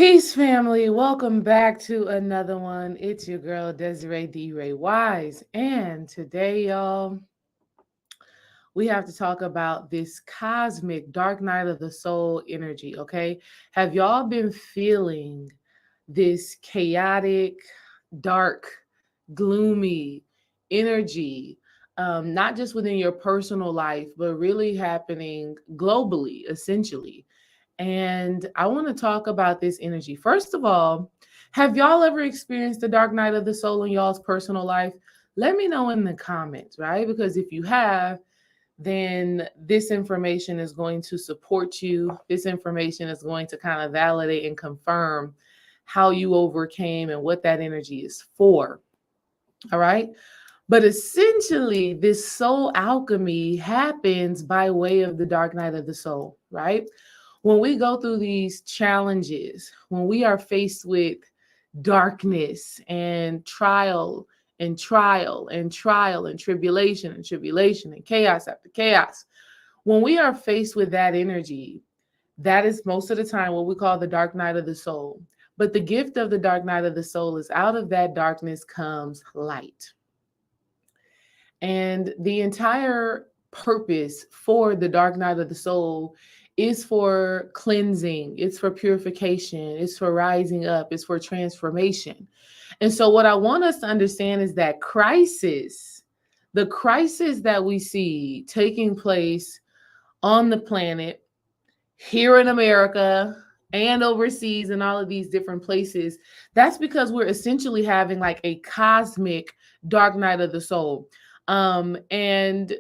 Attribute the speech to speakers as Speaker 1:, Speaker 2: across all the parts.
Speaker 1: Peace, family. Welcome back to another one. It's your girl, Desiree D. Ray Wise. And today, y'all, we have to talk about this cosmic dark night of the soul energy, okay? Have y'all been feeling this chaotic, dark, gloomy energy, not just within your personal life, but really happening globally, essentially? And I want to talk about this energy. First of all, have y'all ever experienced the dark night of the soul in y'all's personal life? Let me know in the comments, right? Because if you have, then this information is going to support you. This information is going to kind of validate and confirm how you overcame and what that energy is for. All right. But essentially, this soul alchemy happens by way of the dark night of the soul, right? When we go through these challenges, when we are faced with darkness and trial and trial and trial and tribulation and chaos after chaos, when we are faced with that energy, that is most of the time what we call the dark night of the soul. But the gift of the dark night of the soul is out of that darkness comes light. And the entire purpose for the dark night of the soul is for cleansing, it's for purification, it's for rising up, it's for transformation. And so, what I want us to understand is that the crisis that we see taking place on the planet, here in America, and overseas, and all of these different places, that's because we're essentially having like a cosmic dark night of the soul. And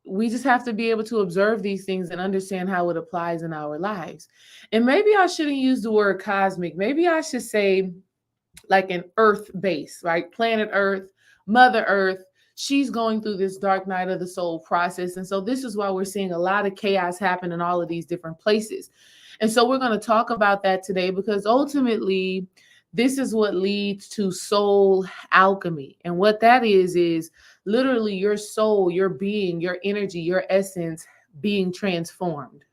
Speaker 1: we just have to be able to observe these things and understand how it applies in our lives. And maybe I shouldn't use the word cosmic. Maybe I should say like an earth base, right? Planet Earth, Mother Earth. She's going through this dark night of the soul process. And so this is why we're seeing a lot of chaos happen in all of these different places. And so we're going to talk about that today because ultimately, this is what leads to soul alchemy. And what that is literally your soul, your being, your energy, your essence being transformed.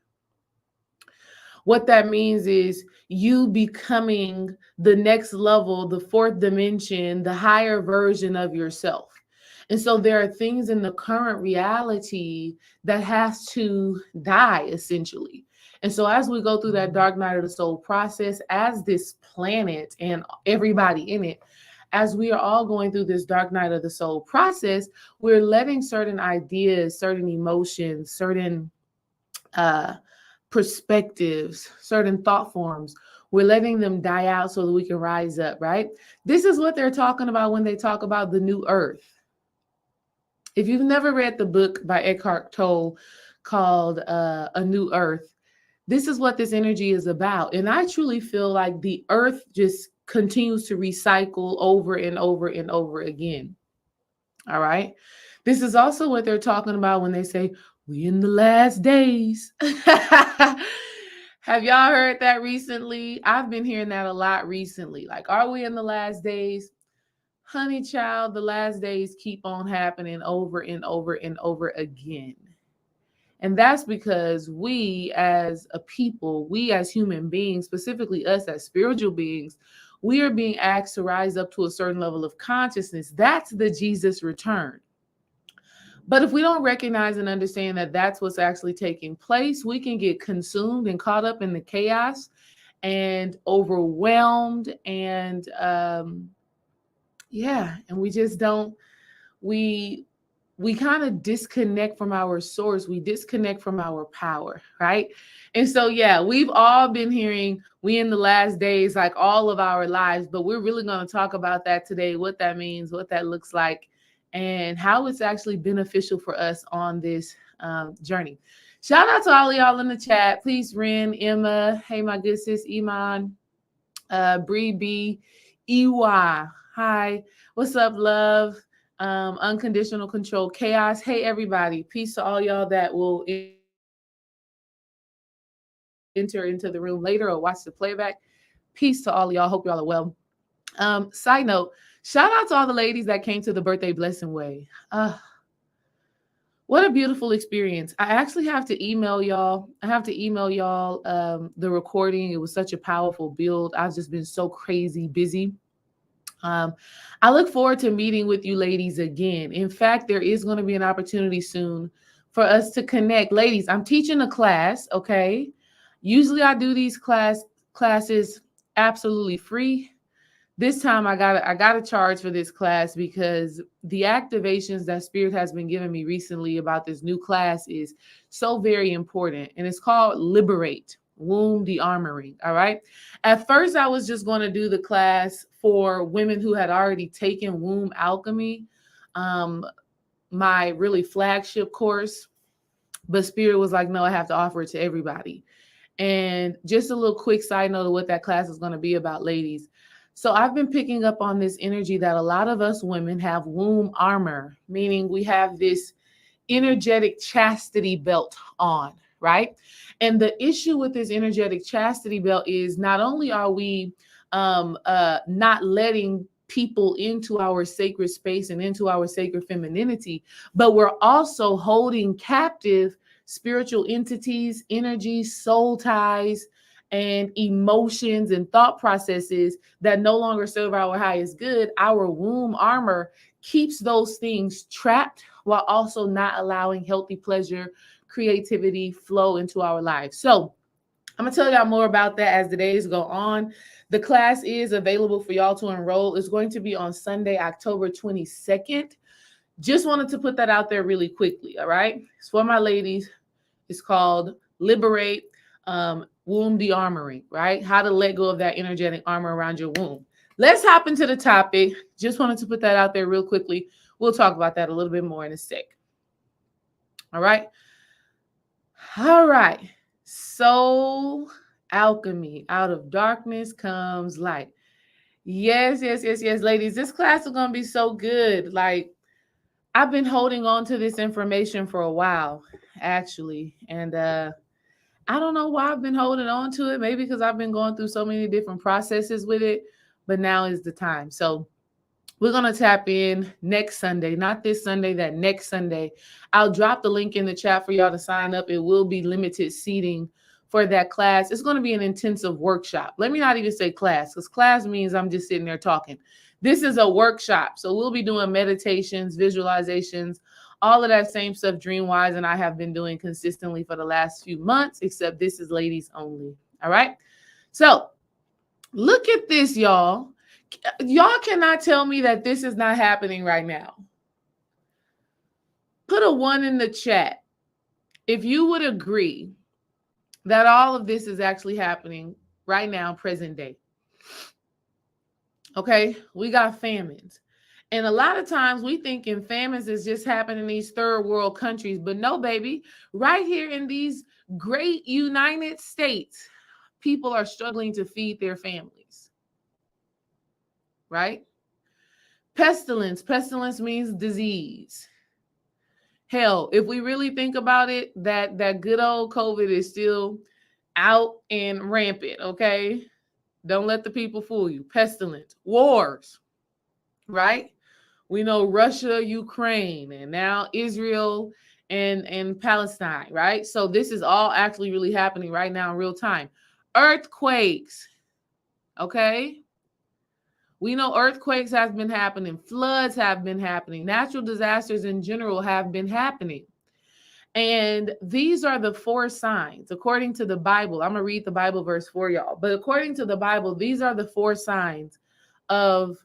Speaker 1: What that means is you becoming the next level, the fourth dimension, the higher version of yourself. And so there are things in the current reality that has to die essentially. And so as we go through that dark night of the soul process, as this planet and everybody in it, as we are all going through this dark night of the soul process, we're letting certain ideas, certain emotions, certain perspectives, certain thought forms, we're letting them die out so that we can rise up, right? This is what they're talking about when they talk about the new earth. If you've never read the book by Eckhart Tolle called A New Earth, this is what this energy is about. And I truly feel like the earth just continues to recycle over and over and over again. All right. This is also what they're talking about when they say, we in the last days. Have y'all heard that recently? I've been hearing that a lot recently. Like, are we in the last days? Honey child, the last days keep on happening over and over and over again. And that's because we as a people, we as human beings, specifically us as spiritual beings, we are being asked to rise up to a certain level of consciousness. That's the Jesus return. But if we don't recognize and understand that that's what's actually taking place, we can get consumed and caught up in the chaos and overwhelmed. And and we just don't, we kind of disconnect from our source. We disconnect from our power, right? And so, we've all been hearing we in the last days like all of our lives, but we're really going to talk about that today, what that means, what that looks like, and how it's actually beneficial for us on this journey. Shout out to all of y'all in the chat. Please, Ren, Emma, hey, my good sis, Iman, Bree B, EY, hi, what's up, love? Unconditional control, chaos. Hey, everybody. Peace to all y'all that will enter into the room later or watch the playback. Peace to all of y'all. Hope y'all are well. Side note, shout out to all the ladies that came to the birthday blessing way. What a beautiful experience. I actually have to email y'all. I have to email y'all the recording. It was such a powerful build. I've just been so crazy busy. Um, I look forward to meeting with you ladies again. In fact, there is going to be an opportunity soon for us to connect. Ladies, I'm teaching a class, okay? Usually I do these classes absolutely free. This time I got to charge for this class because the activations that Spirit has been giving me recently about this new class is so very important, and it's called Liberate Womb De-armoring. All right, at first I was just going to do the class for women who had already taken Womb Alchemy, um my really flagship course, but Spirit was like, no, I have to offer it to everybody. And just a little quick side note of what that class is going to be about, ladies. So I've been picking up on this energy that a lot of us women have womb armor, meaning we have this energetic chastity belt on, right? And the issue with this energetic chastity belt is not only are we not letting people into our sacred space and into our sacred femininity, but we're also holding captive spiritual entities, energies, soul ties, and emotions and thought processes that no longer serve our highest good. Our womb armor keeps those things trapped while also not allowing healthy pleasure, creativity flow into our lives. So I'm gonna tell y'all more about that as the days go on. The class is available for y'all to enroll. It's going to be on Sunday, October 22nd. Just wanted to put that out there really quickly. All right. It's for my ladies. It's called Liberate Womb De-armoring, right? How to let go of that energetic armor around your womb. Let's hop into the topic. Just wanted to put that out there real quickly. We'll talk about that a little bit more in a sec. All right. All right. So, alchemy, out of darkness comes light. Yes, yes, yes, yes, ladies. This class is going to be so good. Like, I've been holding on to this information for a while, actually. And I don't know why I've been holding on to it. Maybe because I've been going through so many different processes with it. But now is the time. So we're going to tap in next Sunday, not this Sunday, that next Sunday. I'll drop the link in the chat for y'all to sign up. It will be limited seating for that class. It's going to be an intensive workshop. Let me not even say class, because class means I'm just sitting there talking. This is a workshop. So we'll be doing meditations, visualizations, all of that same stuff Dreamwise and I have been doing consistently for the last few months, except this is ladies only. All right. So look at this, y'all. Y'all cannot tell me that this is not happening right now. Put a 1 in the chat if you would agree that all of this is actually happening right now, present day. Okay, we got famines. And a lot of times we think in famines is just happening in these third world countries, but no, baby, right here in these great United States, people are struggling to feed their families. Right? Pestilence. Pestilence means disease. Hell, if we really think about it, that good old COVID is still out and rampant, okay? Don't let the people fool you. Pestilence, wars, right? We know Russia, Ukraine, and now Israel and Palestine, right? So this is all actually really happening right now in real time. Earthquakes, okay? We know earthquakes have been happening, floods have been happening, natural disasters in general have been happening. And these are the 4 signs, according to the Bible. I'm going to read the Bible verse for y'all. But according to the Bible, these are the 4 signs of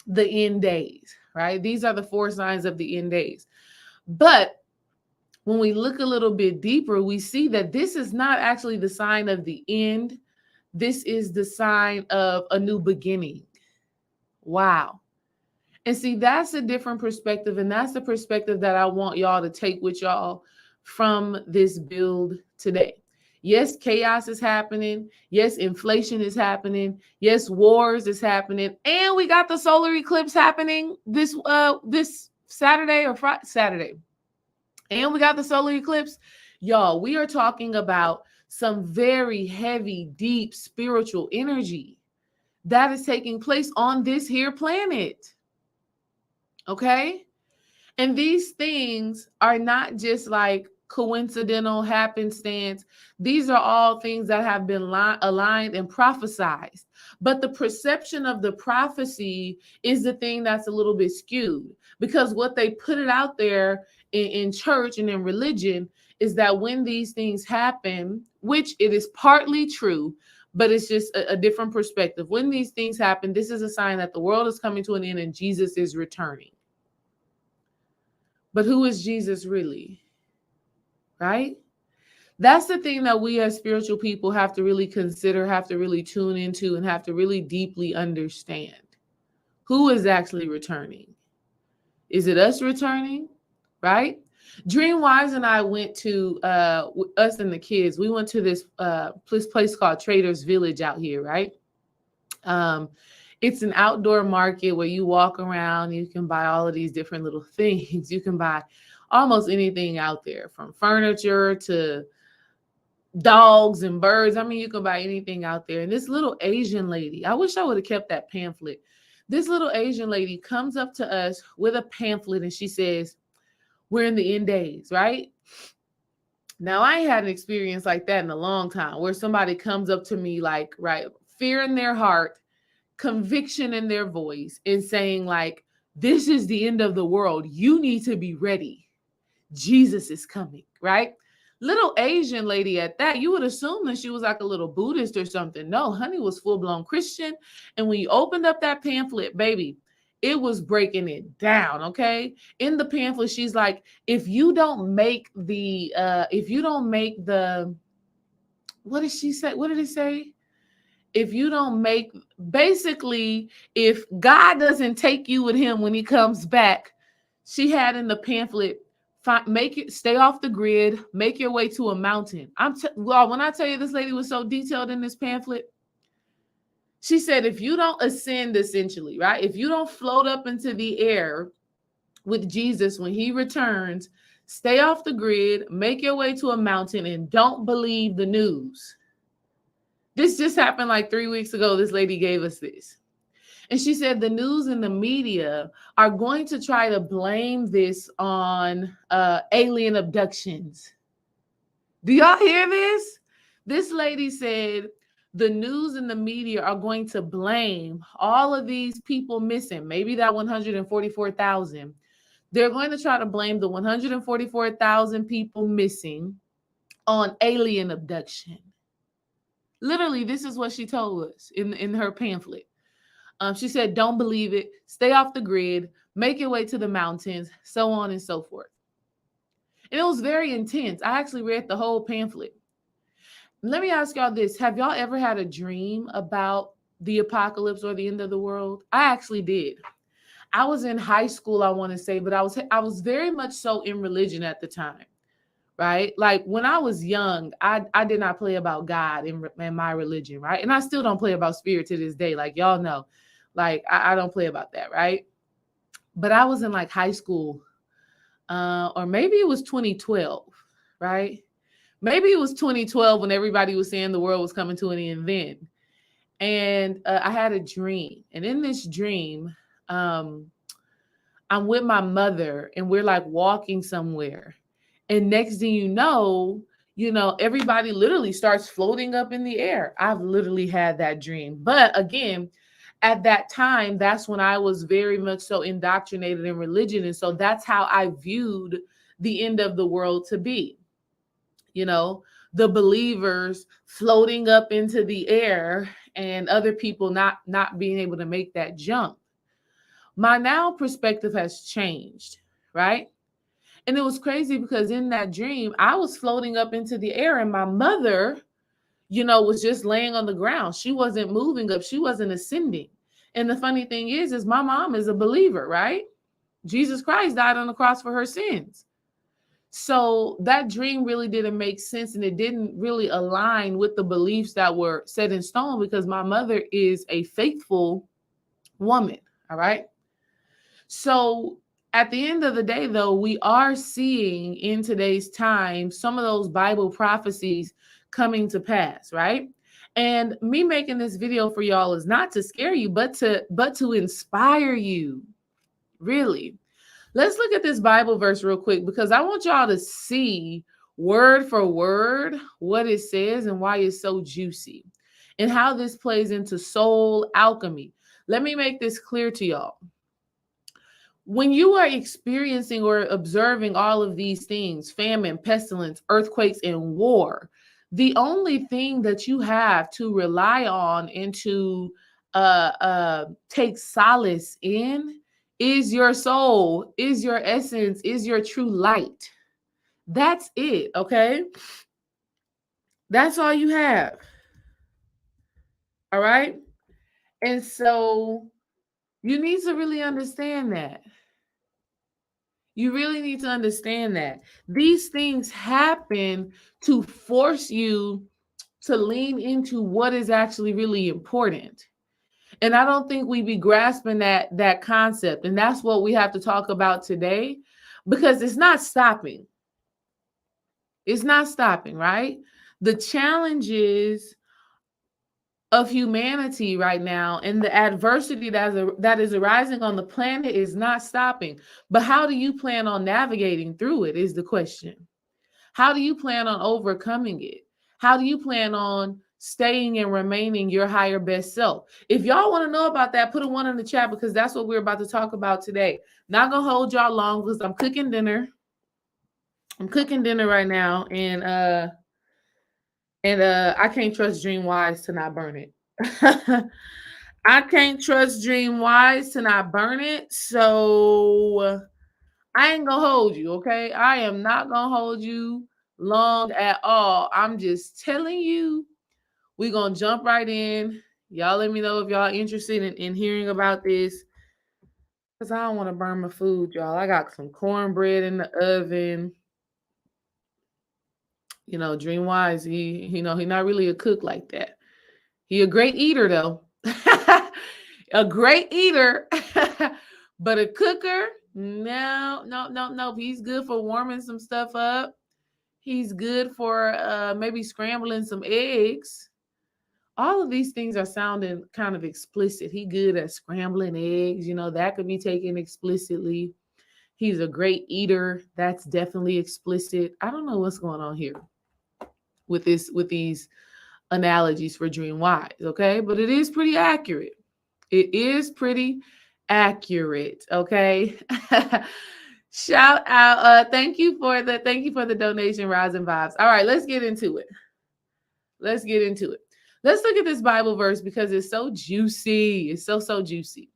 Speaker 1: the end days, right? These are the 4 signs of the end days. But when we look a little bit deeper, we see that this is not actually the sign of the end. This is the sign of a new beginning. Wow. And see, that's a different perspective. And that's the perspective that I want y'all to take with y'all from this build today. Yes, chaos is happening. Yes, inflation is happening. Yes, wars is happening. And we got the solar eclipse happening this Saturday or Friday, Saturday. And we got the solar eclipse. Y'all, we are talking about some very heavy, deep spiritual energy that is taking place on this here planet. Okay? And these things are not just like coincidental happenstance. These are all things that have been aligned and prophesied. But the perception of the prophecy is the thing that's a little bit skewed, because what they put it out there in church and in religion is that when these things happen, which it is partly true, but it's just a different perspective. When these things happen, this is a sign that the world is coming to an end and Jesus is returning. But who is Jesus really? Right? That's the thing that we as spiritual people have to really consider, have to really tune into, and have to really deeply understand. Who is actually returning? Is it us returning? Right? Dreamwise and I went to, us and the kids, we went to this place called Trader's Village out here, right? It's an outdoor market where you walk around, you can buy all of these different little things. You can buy almost anything out there, from furniture to dogs and birds. I mean, you can buy anything out there. And this little Asian lady, I wish I would have kept that pamphlet. This little Asian lady comes up to us with a pamphlet and she says, we're in the end days, right? Now, I had an experience like that in a long time, where somebody comes up to me like, right, fear in their heart, conviction in their voice, and saying like, this is the end of the world. You need to be ready. Jesus is coming, right? Little Asian lady at that, you would assume that she was like a little Buddhist or something. No, honey was full-blown Christian. And when you opened up that pamphlet, baby, it was breaking it down, okay? In the pamphlet, she's like, if you don't make the, what did she say? What did it say? If you don't make, basically, if God doesn't take you with him when he comes back, she had in the pamphlet, make it, stay off the grid, make your way to a mountain. Well, when I tell you this lady was so detailed in this pamphlet, she said, if you don't ascend, essentially, right? If you don't float up into the air with Jesus when he returns, stay off the grid, make your way to a mountain, and don't believe the news. This just happened like 3 weeks ago. This lady gave us this. And she said the news and the media are going to try to blame this on alien abductions. Do y'all hear this? This lady said the news and the media are going to blame all of these people missing, maybe that 144,000. They're going to try to blame the 144,000 people missing on alien abduction. Literally, this is what she told us in her pamphlet. She said, don't believe it, stay off the grid, make your way to the mountains, so on and so forth. And it was very intense. I actually read the whole pamphlet. Let me ask y'all this. Have y'all ever had a dream about the apocalypse or the end of the world? I actually did. I was in high school, I want to say, but I was very much so in religion at the time, right? Like when I was young, I did not play about God in my religion, right? And I still don't play about spirit to this day, like y'all know. Like I don't play about that, right? But I was in like high school, or maybe it was 2012, right? Maybe it was 2012 when everybody was saying the world was coming to an end then. And I had a dream. And in this dream, I'm with my mother and we're like walking somewhere. And next thing you know, everybody literally starts floating up in the air. I've literally had that dream. But again, at that time, that's when I was very much so indoctrinated in religion. And so that's how I viewed the end of the world to be. The believers floating up into the air and other people not being able to make that jump. My now perspective has changed, right? And it was crazy because in that dream, I was floating up into the air and my mother, was just laying on the ground. She wasn't moving up. She wasn't ascending. And the funny thing is my mom is a believer, right? Jesus Christ died on the cross for her sins. So that dream really didn't make sense, and it didn't really align with the beliefs that were set in stone because my mother is a faithful woman, all right? So at the end of the day, though, we are seeing in today's time some of those Bible prophecies coming to pass, right? And me making this video for y'all is not to scare you, but to inspire you, really. Let's look at this Bible verse real quick because I want y'all to see word for word what it says and why it's so juicy and how this plays into soul alchemy. Let me make this clear to y'all. When you are experiencing or observing all of these things, famine, pestilence, earthquakes, and war, the only thing that you have to rely on and to take solace in is your soul, is your essence, is your true light. That's it, okay? That's all you have. All right? And so you need to really understand that. You really need to understand that these things happen to force you to lean into what is actually really important. And I don't think we be grasping that concept. And that's what we have to talk about today because it's not stopping. It's not stopping, right? The challenges of humanity right now and the adversity that is arising on the planet is not stopping. But how do you plan on navigating through it is the question. How do you plan on overcoming it? How do you plan on staying and remaining your higher best self? If y'all want to know about that, put a 1 in the chat because that's what we're about to talk about today. Not gonna hold y'all long because I'm cooking dinner. I'm cooking dinner right now, and I can't trust Dream Wise to not burn it. I can't trust Dream Wise to not burn it. So I ain't gonna hold you, okay? I am not gonna hold you long at all. I'm just telling you, we're gonna jump right in. Y'all let me know if y'all interested in hearing about this. Because I don't want to burn my food, y'all. I got some cornbread in the oven. You know, Dream Wise, he not really a cook like that. He a great eater though. A great eater, but a cooker, no. He's good for warming some stuff up. He's good for maybe scrambling some eggs. All of these things are sounding kind of explicit. He good at scrambling eggs. You know, that could be taken explicitly. He's a great eater. That's definitely explicit. I don't know what's going on here with these analogies for Dream Wise, okay? But it is pretty accurate. It is pretty accurate, okay? Shout out. Thank you for the donation, Rising Vibes. All right, let's get into it. Let's look at this Bible verse because it's so juicy. It's so juicy.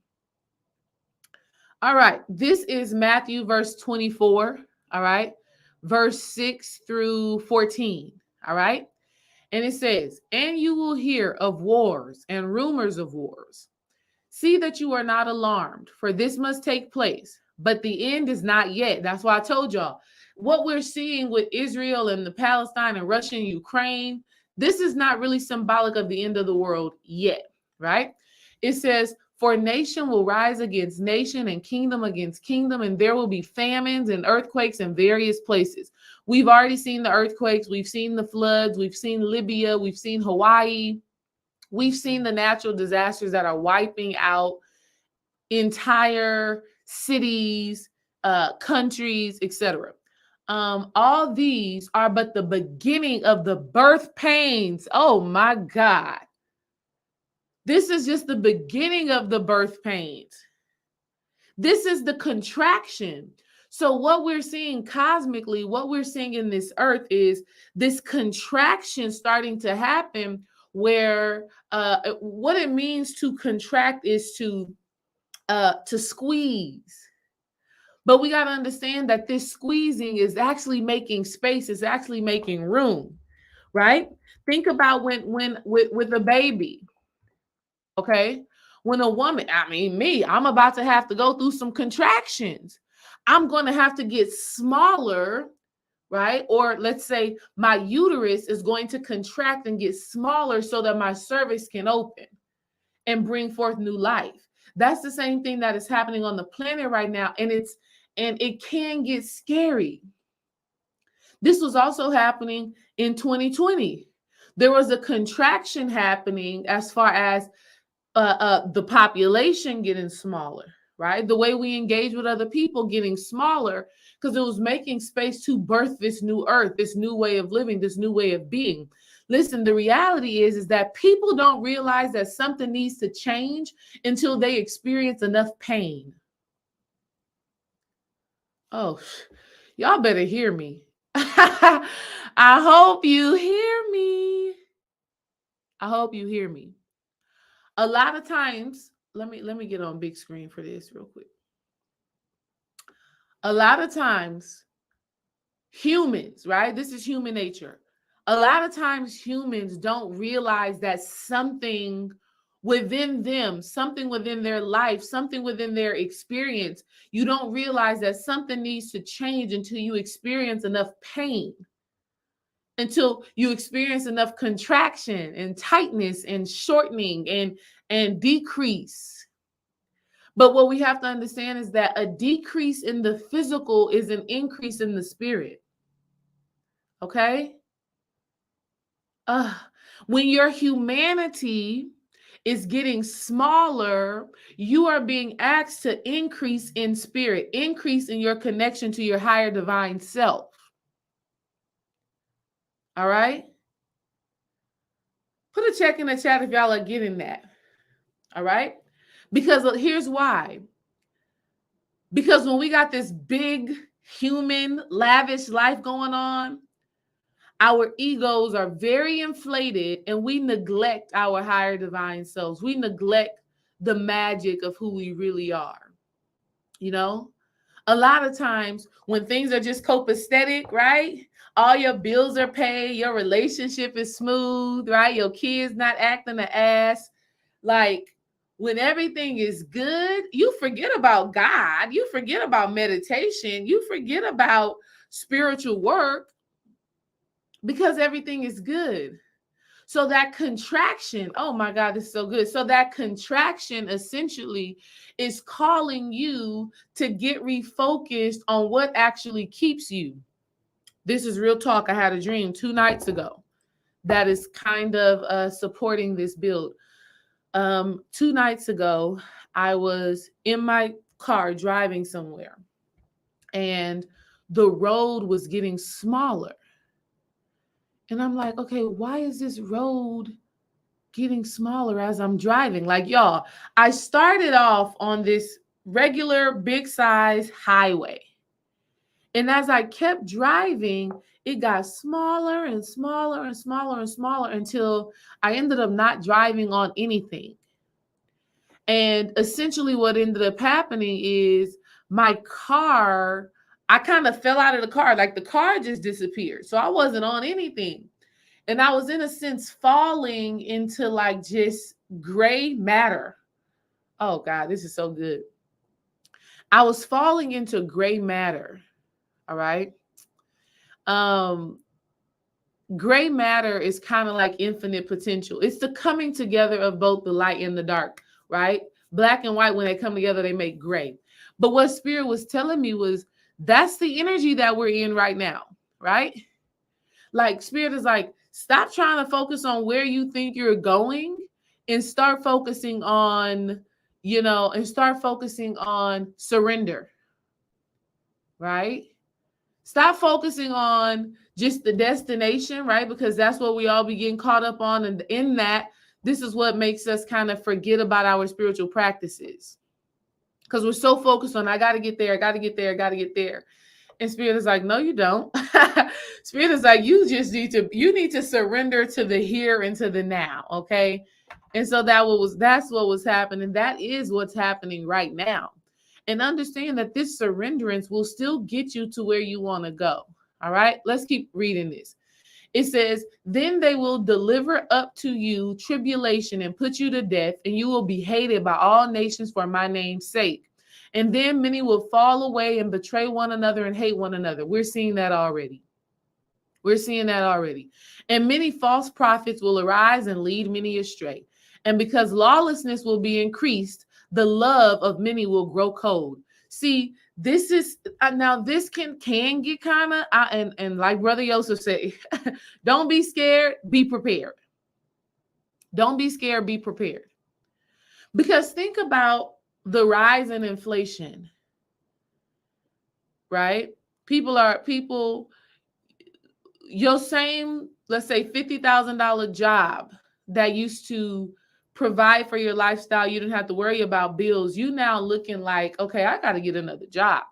Speaker 1: All right, this is Matthew verse 24. All right, verse 6 through 14. All right. And it says, and you will hear of wars and rumors of wars. See that you are not alarmed, for this must take place, but the end is not yet. That's why I told y'all what we're seeing with Israel and the Palestine and Russia and Ukraine, this is not really symbolic of the end of the world yet, right? It says, for nation will rise against nation and kingdom against kingdom, and there will be famines and earthquakes in various places. We've already seen the earthquakes. We've seen the floods. We've seen Libya. We've seen Hawaii. We've seen the natural disasters that are wiping out entire cities, countries, etc. All these are but the beginning of the birth pains. Oh my God. This is just the beginning of the birth pains. This is the contraction. So what we're seeing cosmically, what we're seeing in this earth is this contraction starting to happen where what it means to contract is to squeeze. But we got to understand that this squeezing is actually making space, it's actually making room, right? Think about when with a baby. Okay. When a woman, I'm about to have to go through some contractions. I'm going to have to get smaller, right? Or let's say my uterus is going to contract and get smaller so that my cervix can open and bring forth new life. That's the same thing that is happening on the planet right now. And it can get scary. This was also happening in 2020. There was a contraction happening as far as the population getting smaller, right? The way we engage with other people getting smaller because it was making space to birth this new earth, this new way of living, this new way of being. Listen, the reality is that people don't realize that something needs to change until they experience enough pain. Oh, y'all better hear me. I hope you hear me. I hope you hear me. A lot of times, let me get on big screen for this real quick. A lot of times humans, right? This is human nature. A lot of times humans don't realize that something within them, something within their life, something within their experience, you don't realize that something needs to change until you experience enough pain, until you experience enough contraction and tightness and shortening and decrease. But what we have to understand is that a decrease in the physical is an increase in the spirit. Okay? Uh, when your humanity is getting smaller, you are being asked to increase in spirit, increase in your connection to your higher divine self. All right? Put a check in the chat if y'all are getting that. All right? Because here's why. Because when we got this big human lavish life going on, our egos are very inflated and we neglect our higher divine selves. We neglect the magic of who we really are. You know, a lot of times when things are just copacetic, right? All your bills are paid, your relationship is smooth, right? Your kids not acting an ass. Like when everything is good, you forget about God, you forget about meditation, you forget about spiritual work because everything is good. So that contraction, oh my God, this is so good. So that contraction essentially is calling you to get refocused on what actually keeps you. This is real talk. I had a dream 2 nights ago that is kind of supporting this build. 2 nights ago, I was in my car driving somewhere and the road was getting smaller. And I'm like, okay, why is this road getting smaller as I'm driving? Like, y'all, I started off on this regular big size highway. And as I kept driving, it got smaller and smaller and smaller and smaller until I ended up not driving on anything. And essentially what ended up happening is my car, I kind of fell out of the car. Like the car just disappeared. So I wasn't on anything. And I was in a sense falling into like just gray matter. Oh God, this is so good. I was falling into gray matter. All right. Gray matter is kind of like infinite potential. It's the coming together of both the light and the dark, right? Black and white, when they come together, they make gray. But what Spirit was telling me was that's the energy that we're in right now, right? Like Spirit is like, stop trying to focus on where you think you're going and start focusing on, and start focusing on surrender, right? Stop focusing on just the destination, right? Because that's what we all be getting caught up on. And in that, this is what makes us kind of forget about our spiritual practices. Because we're so focused on, I got to get there, I got to get there, I got to get there. And Spirit is like, no, you don't. Spirit is like, you need to surrender to the here and to the now. Okay. And so that's what was happening. That is what's happening right now. And understand that this surrenderance will still get you to where you want to go. All right. Let's keep reading this. It says, then they will deliver up to you tribulation and put you to death, and you will be hated by all nations for my name's sake. And then many will fall away and betray one another and hate one another. We're seeing that already. We're seeing that already. And many false prophets will arise and lead many astray. And because lawlessness will be increased, the love of many will grow cold. See, this is now this can get kind of and like Brother Joseph said, don't be scared, be prepared. Don't be scared, be prepared. Because think about the rise in inflation, right? People, your same, let's say $50,000 job that used to provide for your lifestyle, you didn't have to worry about bills. You now looking like, okay, I got to get another job.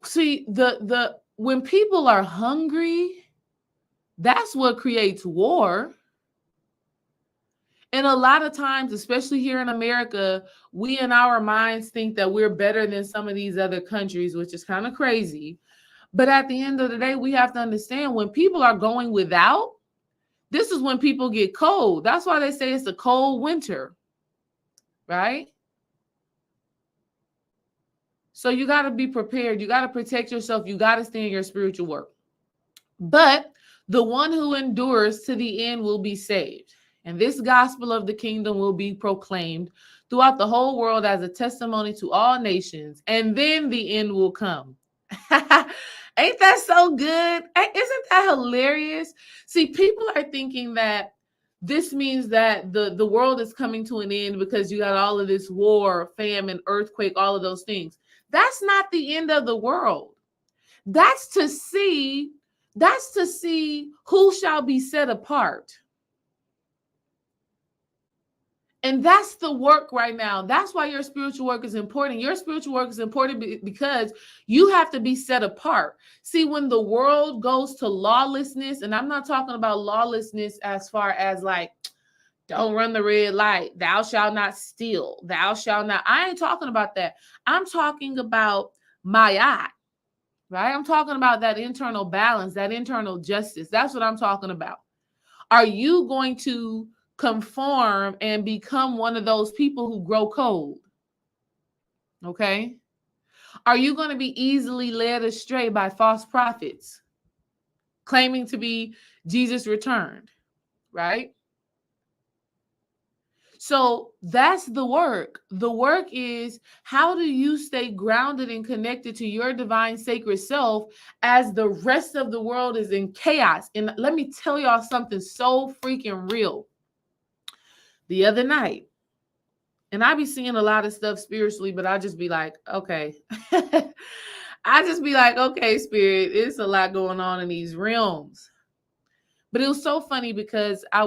Speaker 1: See, the when people are hungry, that's what creates war. And a lot of times, especially here in America, we in our minds think that we're better than some of these other countries, which is kind of crazy. But at the end of the day, we have to understand when people are going without, this is when people get cold. That's why they say it's a cold winter, right? So you got to be prepared. You got to protect yourself. You got to stay in your spiritual work. But the one who endures to the end will be saved. And this gospel of the kingdom will be proclaimed throughout the whole world as a testimony to all nations. And then the end will come. Ain't that so good? Isn't that hilarious? See, people are thinking that this means that the world is coming to an end because you got all of this war, famine, earthquake, all of those things. That's not the end of the world. That's to see who shall be set apart. And that's the work right now. That's why your spiritual work is important. Your spiritual work is important because you have to be set apart. See, when the world goes to lawlessness, and I'm not talking about lawlessness as far as like, don't run the red light, thou shalt not steal, thou shalt not. I ain't talking about that. I'm talking about my eye, right? I'm talking about that internal balance, that internal justice. That's what I'm talking about. Are you going to conform and become one of those people who grow cold? Okay. Are you going to be easily led astray by false prophets claiming to be Jesus returned? Right? So that's the work. The work is, how do you stay grounded and connected to your divine sacred self as the rest of the world is in chaos? And let me tell y'all something so freaking real. The other night, and I be seeing a lot of stuff spiritually, but I just be like, okay. I just be like, okay, spirit, it's a lot going on in these realms. But it was so funny because I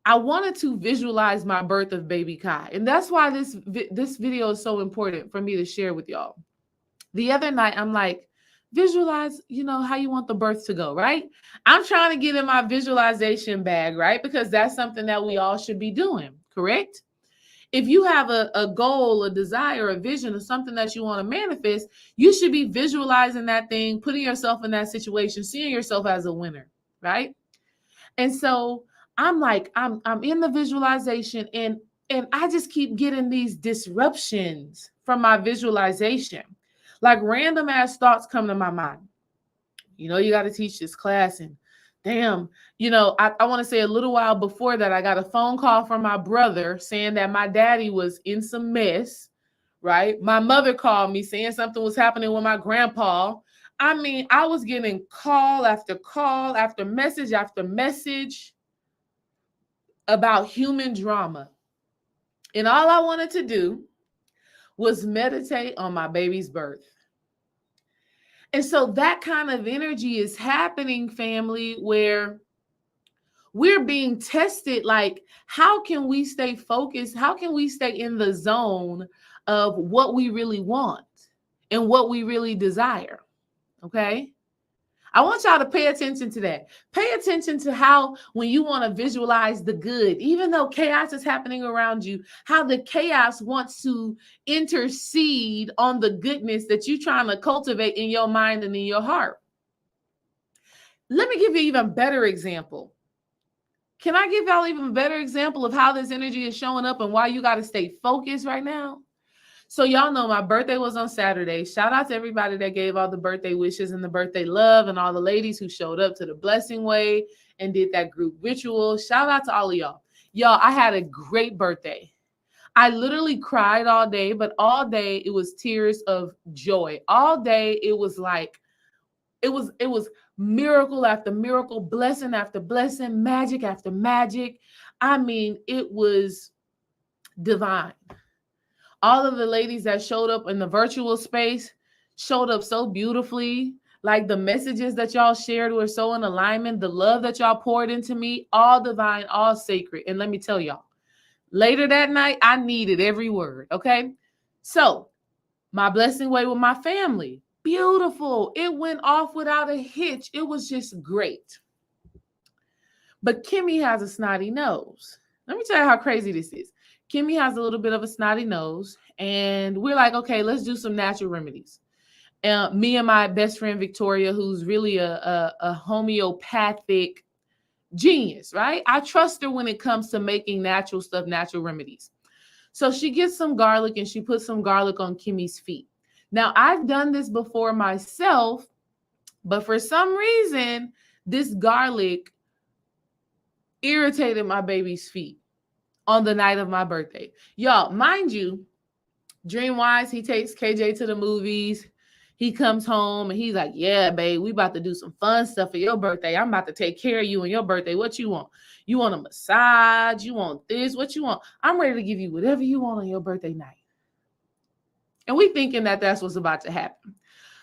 Speaker 1: wanted to visualize my birth of baby Kai. And that's why this video is so important for me to share with y'all. The other night, I'm like, visualize, how you want the birth to go, right? I'm trying to get in my visualization bag, right? Because that's something that we all should be doing, correct? If you have a goal, a desire, a vision, or something that you want to manifest, you should be visualizing that thing, putting yourself in that situation, seeing yourself as a winner, right? And so I'm like, I'm in the visualization, and I just keep getting these disruptions from my visualization. Like random ass thoughts come to my mind. You got to teach this class, and damn, I want to say a little while before that, I got a phone call from my brother saying that my daddy was in some mess, right? My mother called me saying something was happening with my grandpa. I mean, I was getting call after message about human drama. And all I wanted to do was meditate on my baby's birth. And so that kind of energy is happening, family, where we're being tested. Like, how can we stay focused? How can we stay in the zone of what we really want and what we really desire? Okay. I want y'all to pay attention to that. Pay attention to how, when you want to visualize the good, even though chaos is happening around you, how the chaos wants to intercede on the goodness that you're trying to cultivate in your mind and in your heart. Let me give you an even better example. Can I give y'all even a better example of how this energy is showing up and why you got to stay focused right now? So y'all know my birthday was on Saturday. Shout out to everybody that gave all the birthday wishes and the birthday love, and all the ladies who showed up to the blessing way and did that group ritual. Shout out to all of y'all. Y'all, I had a great birthday. I literally cried all day, but all day it was tears of joy. All day it was like, it was miracle after miracle, blessing after blessing, magic after magic. I mean, it was divine. All of the ladies that showed up in the virtual space showed up so beautifully. Like the messages that y'all shared were so in alignment. The love that y'all poured into me, all divine, all sacred. And let me tell y'all, later that night, I needed every word. Okay. So my blessing way with my family, beautiful. It went off without a hitch. It was just great. But Kimmy has a snotty nose. Let me tell you how crazy this is. Kimmy has a little bit of a snotty nose, and we're like, okay, let's do some natural remedies. Me and my best friend Victoria, who's really a homeopathic genius, right? I trust her when it comes to making natural stuff, natural remedies. So she gets some garlic and she puts some garlic on Kimmy's feet. Now, I've done this before myself, but for some reason, this garlic irritated my baby's feet on the night of my birthday. Y'all, mind you, dream-wise, he takes KJ to the movies. He comes home and he's like, yeah, babe, we about to do some fun stuff for your birthday. I'm about to take care of you on your birthday. What you want? You want a massage? You want this? What you want? I'm ready to give you whatever you want on your birthday night. And we thinking that that's what's about to happen.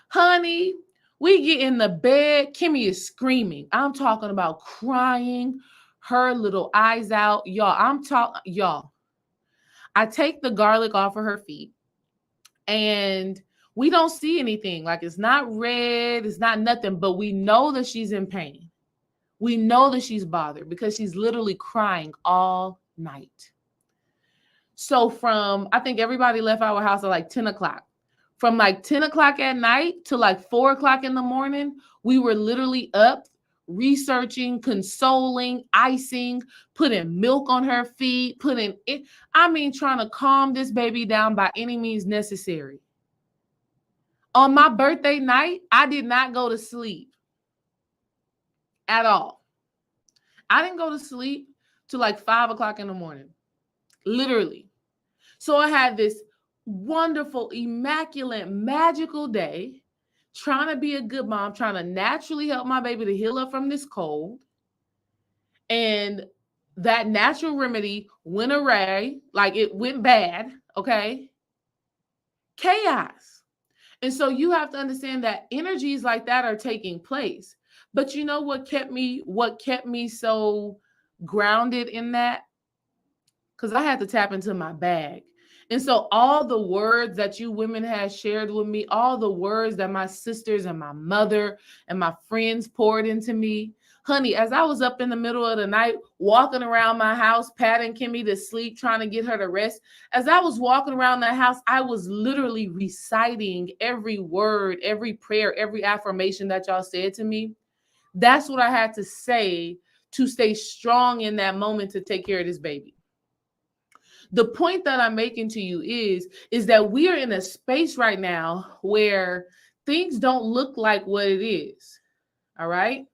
Speaker 1: Honey, we get in the bed. Kimmy is screaming. I'm talking about crying, her little eyes out. Y'all, I take the garlic off of her feet and we don't see anything. Like it's not red, it's not nothing, but we know that she's in pain. We know that she's bothered because she's literally crying all night. So I think everybody left our house at like 10 o'clock. From like 10 o'clock at night to like 4 o'clock in the morning, we were literally up researching, consoling, icing, putting milk on her feet, trying to calm this baby down by any means necessary. On my birthday night, I did not go to sleep at all. I didn't go to sleep till like 5 o'clock in the morning, literally. So I had this wonderful, immaculate, magical day, trying to be a good mom, trying to naturally help my baby to heal up from this cold. And that natural remedy went awry, like it went bad, okay? Chaos. And so you have to understand that energies like that are taking place. But you know what kept me so grounded in that? Because I had to tap into my bag. And so all the words that you women had shared with me, all the words that my sisters and my mother and my friends poured into me, honey, as I was up in the middle of the night, walking around my house, patting Kimmy to sleep, trying to get her to rest, as I was walking around that house, I was literally reciting every word, every prayer, every affirmation that y'all said to me. That's what I had to say to stay strong in that moment to take care of this baby. The point that I'm making to you is that we are in a space right now where things don't look like what it is. All right.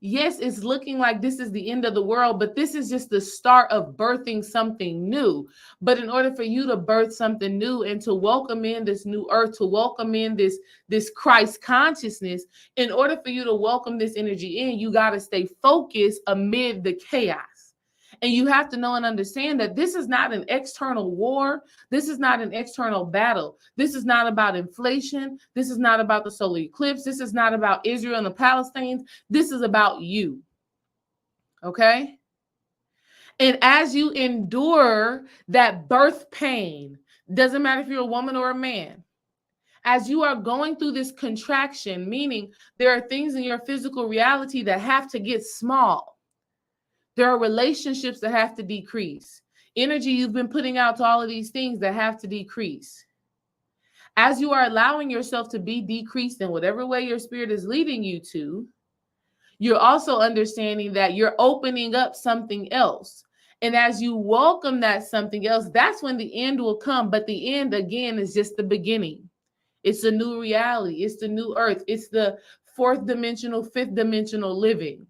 Speaker 1: Yes, it's looking like this is the end of the world, but this is just the start of birthing something new. But in order for you to birth something new and to welcome in this new earth, to welcome in this Christ consciousness, in order for you to welcome this energy in, you got to stay focused amid the chaos. And you have to know and understand that this is not an external war. This is not an external battle. This is not about inflation. This is not about the solar eclipse. This is not about Israel and the Palestinians. This is about you. Okay? And as you endure that birth pain, doesn't matter if you're a woman or a man, as you are going through this contraction, meaning there are things in your physical reality that have to get small. There are relationships that have to decrease. Energy you've been putting out to all of these things that have to decrease. As you are allowing yourself to be decreased in whatever way your spirit is leading you to, you're also understanding that you're opening up something else. And as you welcome that something else, that's when the end will come. But the end, again, is just the beginning. It's a new reality. It's the new earth. It's the fourth dimensional, fifth dimensional living.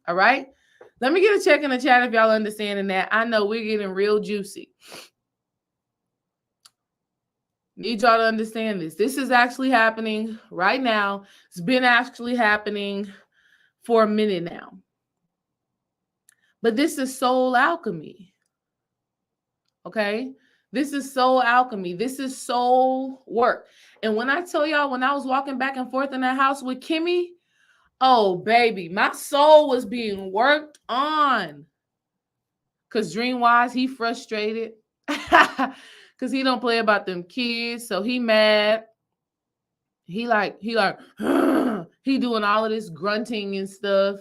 Speaker 1: All right? Let me get a check in the chat if y'all understanding that. I know we're getting real juicy. Need y'all to understand this. This is actually happening right now. It's been actually happening for a minute now. But this is soul alchemy. Okay? This is soul alchemy. This is soul work. And when I tell y'all, when I was walking back and forth in that house with Kimmy, oh baby, my soul was being worked on. Cause Dreamwise, he frustrated. Cause he don't play about them kids. So he mad. He like, he doing all of this grunting and stuff,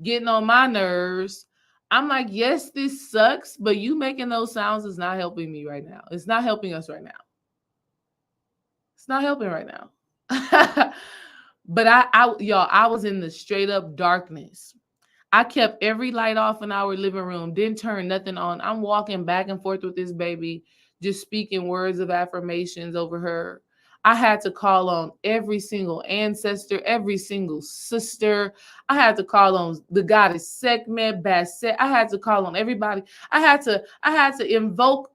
Speaker 1: getting on my nerves. I'm like, yes, this sucks, but you making those sounds is not helping me right now. It's not helping us right now. It's not helping right now. But y'all, I was in the straight up darkness. I kept every light off in our living room, didn't turn nothing on. I'm walking back and forth with this baby, just speaking words of affirmations over her. I had to call on every single ancestor, every single sister. I had to call on the goddess Sekhmet, Basset. I had to call on everybody. I had to invoke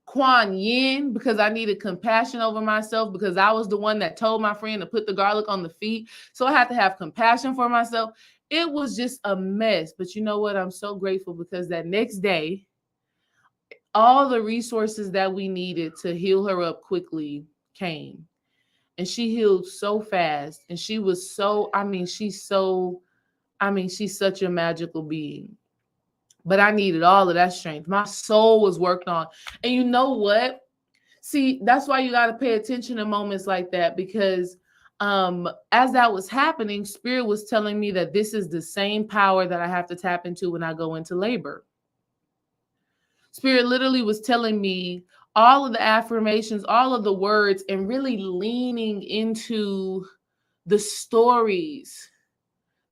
Speaker 1: Kuan Yin because I needed compassion over myself because I was the one that told my friend to put the garlic on the feet. So I had to have compassion for myself. It was just a mess. But you know what? I'm so grateful because that next day, all the resources that we needed to heal her up quickly came. And she healed so fast. And she was so, she's such a magical being. But I needed all of that strength. My soul was worked on. And you know what? See, that's why you got to pay attention to moments like that because as that was happening, Spirit was telling me that this is the same power that I have to tap into when I go into labor. Spirit literally was telling me all of the affirmations, all of the words, and really leaning into the stories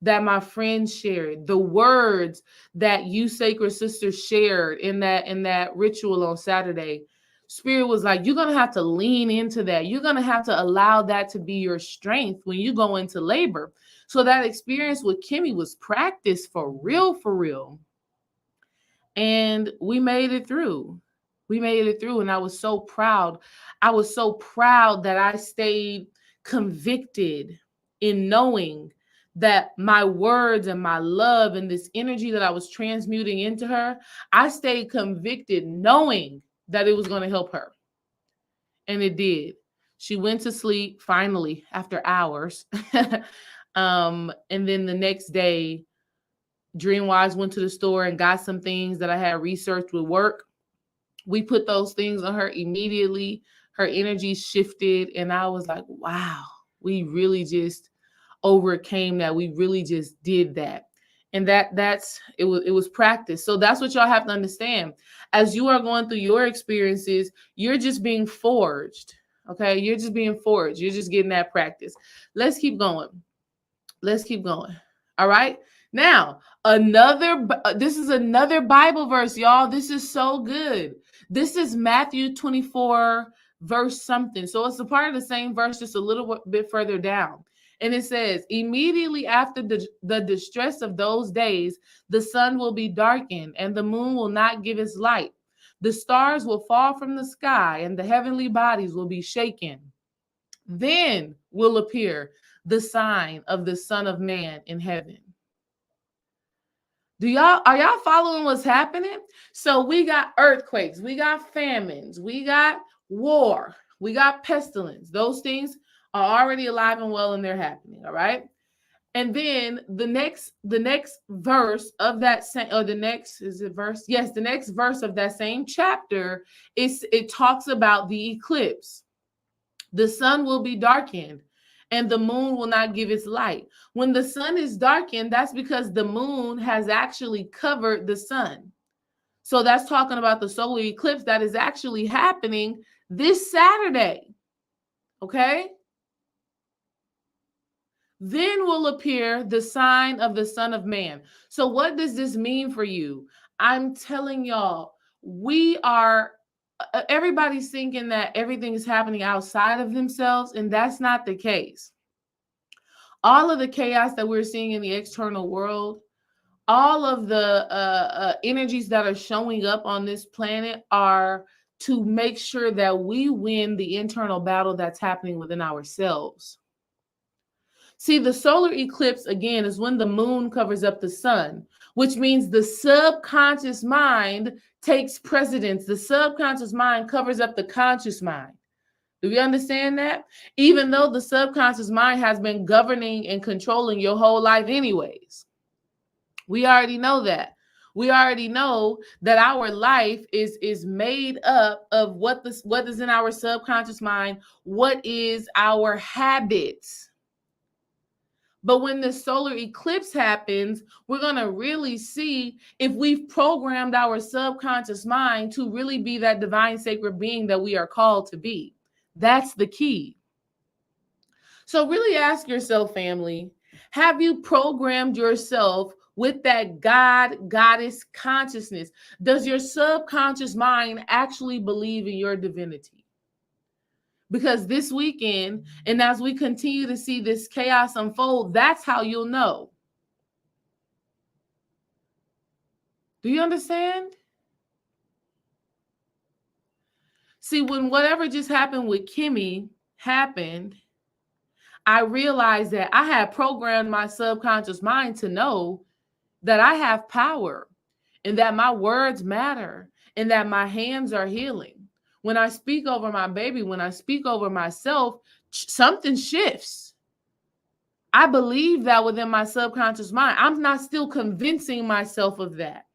Speaker 1: that my friends shared, the words that you sacred sisters shared in that ritual on Saturday. Spirit was like, you're going to have to lean into that. You're going to have to allow that to be your strength when you go into labor. So that experience with Kimmy was practice for real, for real. And we made it through. We made it through. And I was so proud. I was so proud that I stayed convicted in knowing that my words and my love and this energy that I was transmuting into her, I stayed convicted knowing that it was going to help her. And it did. She went to sleep finally after hours. And then the next day, Dreamwise went to the store and got some things that I had researched with work. We put those things on her immediately. Her energy shifted. And I was like, wow, we really just overcame that. We really just did that. And it was practice. So that's what y'all have to understand. As you are going through your experiences, you're just being forged. Okay. You're just being forged. You're just getting that practice. Let's keep going. Let's keep going. All right. Now, this is another Bible verse, y'all. This is so good. This is Matthew 24, verse something. So it's a part of the same verse, just a little bit further down. And it says, immediately after the distress of those days, the sun will be darkened and the moon will not give its light. The stars will fall from the sky and the heavenly bodies will be shaken. Then will appear the sign of the Son of Man in heaven. Are y'all following what's happening? So we got earthquakes, we got famines, we got war, we got pestilence. Those things are already alive and well and they're happening. All right. And then the next verse of that same, or the next, is it verse? Yes, the next verse of that same chapter it talks about the eclipse. The sun will be darkened and the moon will not give its light. When the sun is darkened, that's because the moon has actually covered the sun. So that's talking about the solar eclipse that is actually happening this Saturday. Okay? Then will appear the sign of the Son of Man. So what does this mean for you? I'm telling y'all, everybody's thinking that everything is happening outside of themselves, and that's not the case. All of the chaos that we're seeing in the external world, all of the energies that are showing up on this planet are to make sure that we win the internal battle that's happening within ourselves. See, the solar eclipse, again, is when the moon covers up the sun, which means the subconscious mind takes precedence. The subconscious mind covers up the conscious mind. Do you understand that? Even though the subconscious mind has been governing and controlling your whole life anyways. We already know that. We already know that our life is made up of what is in our subconscious mind, what is our habits. But when the solar eclipse happens, we're going to really see if we've programmed our subconscious mind to really be that divine sacred being that we are called to be. That's the key. So really ask yourself, family, have you programmed yourself with that God, goddess consciousness? Does your subconscious mind actually believe in your divinity? Because this weekend, and as we continue to see this chaos unfold, that's how you'll know. Do you understand? See, when whatever just happened with Kimmy happened, I realized that I had programmed my subconscious mind to know that I have power and that my words matter and that my hands are healing. When I speak over my baby, when I speak over myself, something shifts. I believe that within my subconscious mind. I'm not still convincing myself of that.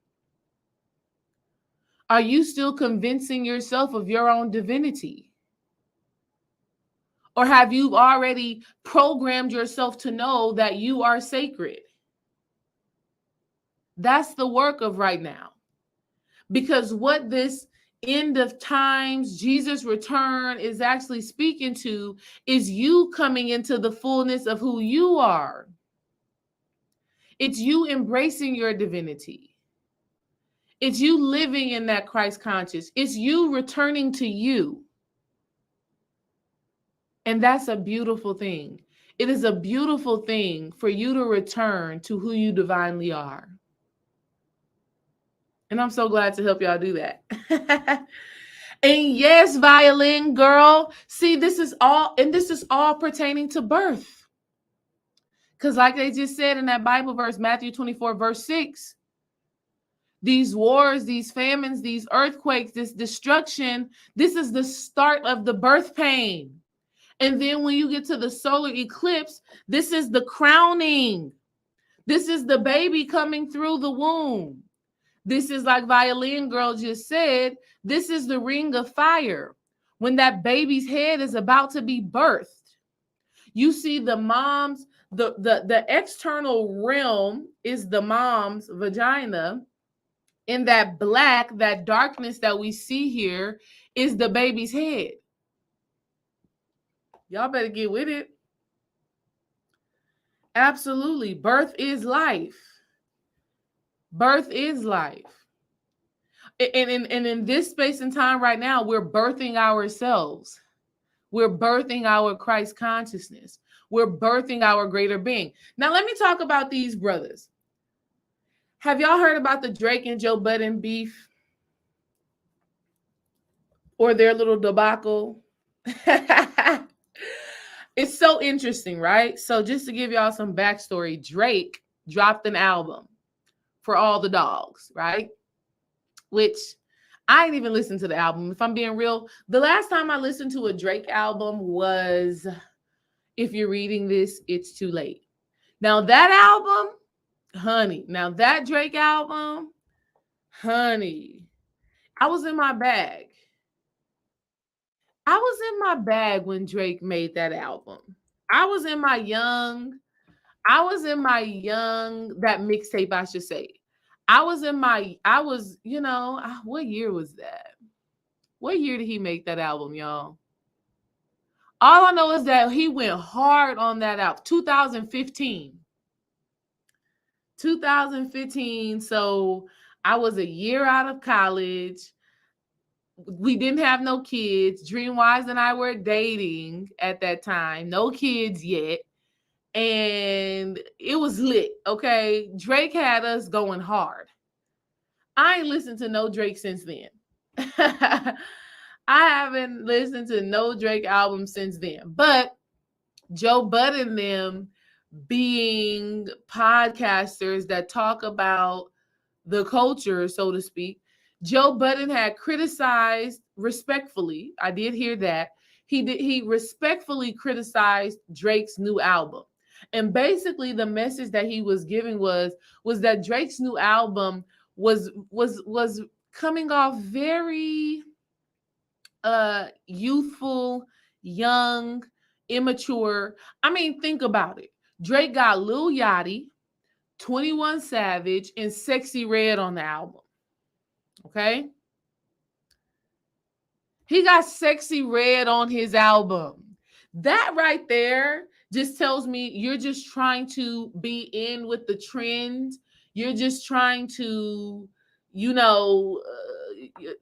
Speaker 1: Are you still convincing yourself of your own divinity? Or have you already programmed yourself to know that you are sacred? That's the work of right now. Because what this end of times, Jesus' return is actually speaking to is you coming into the fullness of who you are. It's you embracing your divinity. It's you living in that Christ conscious. It's you returning to you. And that's a beautiful thing. It is a beautiful thing for you to return to who you divinely are. And I'm so glad to help y'all do that. And yes, violin girl, see, this is all pertaining to birth. Because like they just said in that Bible verse, Matthew 24, verse 6, these wars, these famines, these earthquakes, this destruction, this is the start of the birth pain. And then when you get to the solar eclipse, this is the crowning. This is the baby coming through the womb. This is, like Violin Girl just said, this is the ring of fire. When that baby's head is about to be birthed, you see the mom's, the external realm is the mom's vagina. And that black, that darkness that we see here is the baby's head. Y'all better get with it. Absolutely. Birth is life. Birth is life. And in this space and time right now, we're birthing ourselves. We're birthing our Christ consciousness. We're birthing our greater being. Now, let me talk about these brothers. Have y'all heard about the Drake and Joe Budden beef? Or their little debacle? It's so interesting, right? So just to give y'all some backstory, Drake dropped an album for all the dogs, right? Which I ain't even listened to the album. If I'm being real, the last time I listened to a Drake album was, if you're reading this, it's too late. Now that album, honey, now that Drake album, honey, I was in my bag. I was in my bag when Drake made that album. I was in my young, that mixtape, I should say. What year was that? What year did he make that album, y'all? All I know is that he went hard on that album. 2015. 2015. So I was a year out of college. We didn't have no kids. Dreamwise and I were dating at that time. No kids yet. And it was lit, okay? Drake had us going hard. I ain't listened to no Drake since then. I haven't listened to no Drake album since then. But Joe Budden and them being podcasters that talk about the culture, so to speak, Joe Budden had criticized respectfully. I did hear that. He respectfully criticized Drake's new album. And basically the message that he was giving was that Drake's new album was coming off very youthful, young, immature. I mean, think about it. Drake got Lil Yachty, 21 Savage, and Sexy Red on the album. Okay? He got Sexy Red on his album. That right there just tells me you're just trying to be in with the trend. You're just trying to,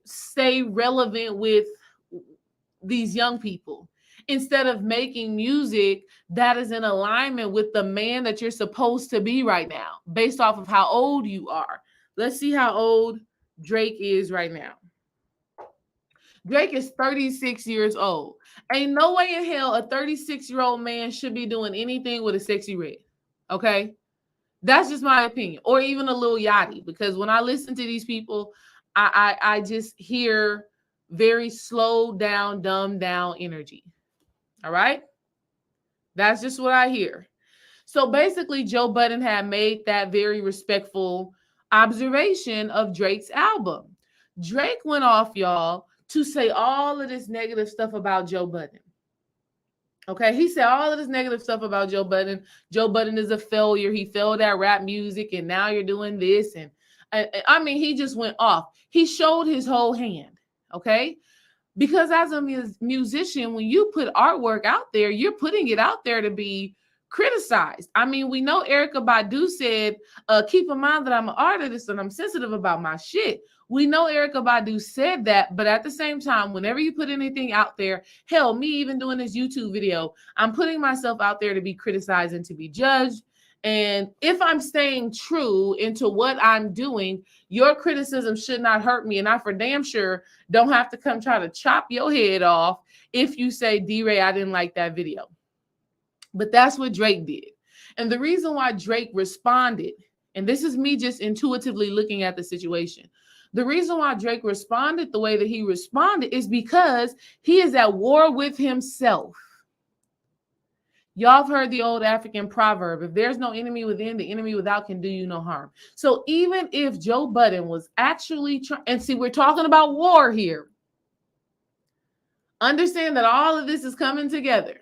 Speaker 1: stay relevant with these young people instead of making music that is in alignment with the man that you're supposed to be right now, based off of how old you are. Let's see how old Drake is right now. Drake is 36 years old. Ain't no way in hell a 36-year-old man should be doing anything with a Sexy Red. Okay? That's just my opinion. Or even a Lil Yachty, because when I listen to these people, I just hear very slowed down, dumbed down energy. All right? That's just what I hear. So basically, Joe Budden had made that very respectful observation of Drake's album. Drake went off, y'all, to say all of this negative stuff about Joe Budden. Okay, he said all of this negative stuff about Joe Budden. Joe Budden is a failure. He failed at rap music, and now you're doing this. And I mean, he just went off. He showed his whole hand. Okay, because as a musician, when you put artwork out there, you're putting it out there to be criticized. I mean, we know Erykah Badu said, keep in mind that I'm an artist and I'm sensitive about my shit. We know Erykah Badu said that, but at the same time, whenever you put anything out there, hell, me even doing this YouTube video, I'm putting myself out there to be criticized and to be judged. And if I'm staying true into what I'm doing, your criticism should not hurt me. And I for damn sure don't have to come try to chop your head off if you say, D-Ray, I didn't like that video. But that's what Drake did. And the reason why Drake responded, and this is me just intuitively looking at the situation, the reason why Drake responded the way that he responded is because he is at war with himself. Y'all have heard the old African proverb, if there's no enemy within, the enemy without can do you no harm. So even if Joe Budden was actually trying, and see, we're talking about war here. Understand that all of this is coming together.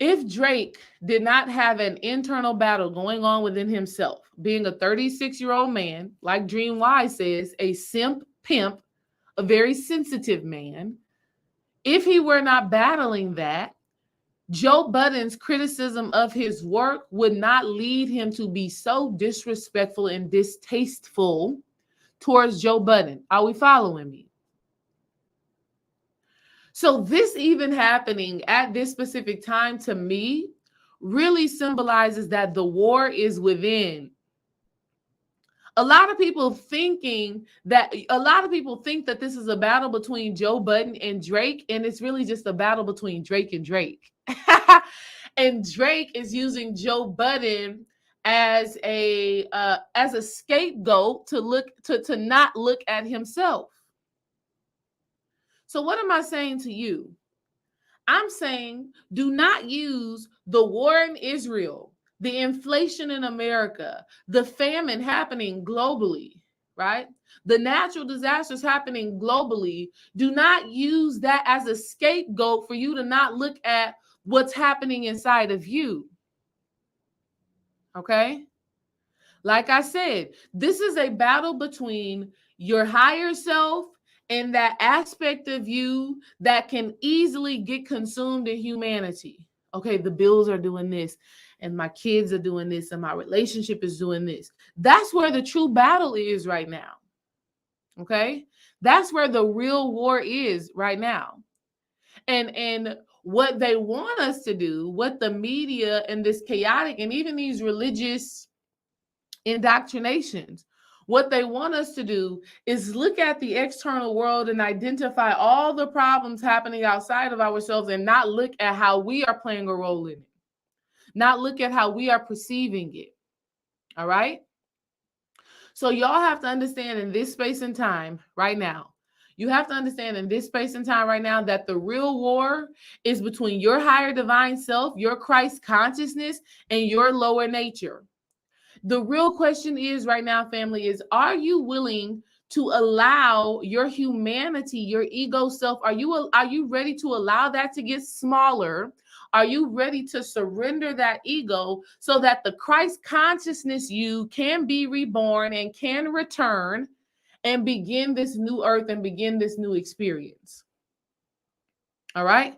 Speaker 1: If Drake did not have an internal battle going on within himself, being a 36-year-old man, like Dream Wise says, a simp pimp, a very sensitive man, if he were not battling that, Joe Budden's criticism of his work would not lead him to be so disrespectful and distasteful towards Joe Budden. Are we following me? So this even happening at this specific time to me really symbolizes that the war is within. A lot of people think that this is a battle between Joe Budden and Drake, and it's really just a battle between Drake and Drake. And Drake is using Joe Budden as a scapegoat to not look at himself. So what am I saying to you? I'm saying do not use the war in Israel, the inflation in America, the famine happening globally, right? The natural disasters happening globally. Do not use that as a scapegoat for you to not look at what's happening inside of you. Okay? Like I said, this is a battle between your higher self and that aspect of you that can easily get consumed in humanity. Okay, the bills are doing this, and my kids are doing this, and my relationship is doing this. That's where the true battle is right now. Okay, that's where the real war is right now. And what they want us to do, what the media and this chaotic and even these religious indoctrinations What they want us to do is look at the external world and identify all the problems happening outside of ourselves and not look at how we are playing a role in it, not look at how we are perceiving it. All right? So y'all have to understand in this space and time right now, you have to understand in this space and time right now that the real war is between your higher divine self, your Christ consciousness, and your lower nature. The real question is right now, family, is are you willing to allow your humanity, your ego self, are you ready to allow that to get smaller? Are you ready to surrender that ego so that the Christ consciousness you can be reborn and can return and begin this new earth and begin this new experience? All right?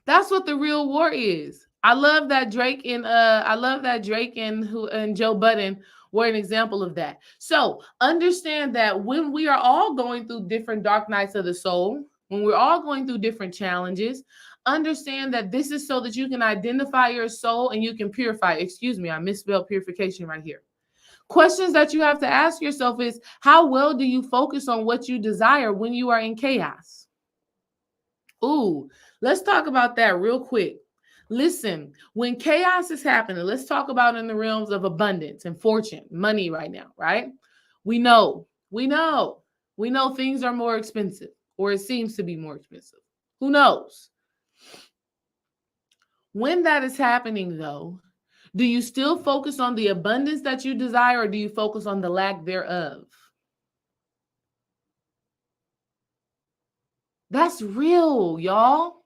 Speaker 1: That's what the real war is. I love that Drake and Joe Budden were an example of that. So understand that when we are all going through different dark nights of the soul, when we're all going through different challenges, understand that this is so that you can identify your soul and you can purify. Excuse me, I misspelled purification right here. Questions that you have to ask yourself is, how well do you focus on what you desire when you are in chaos? Ooh, let's talk about that real quick. Listen, when chaos is happening, let's talk about in the realms of abundance and fortune, money right now, right? We know, we know, we know things are more expensive, or it seems to be more expensive. Who knows? When that is happening, though, do you still focus on the abundance that you desire, or do you focus on the lack thereof? That's real, y'all.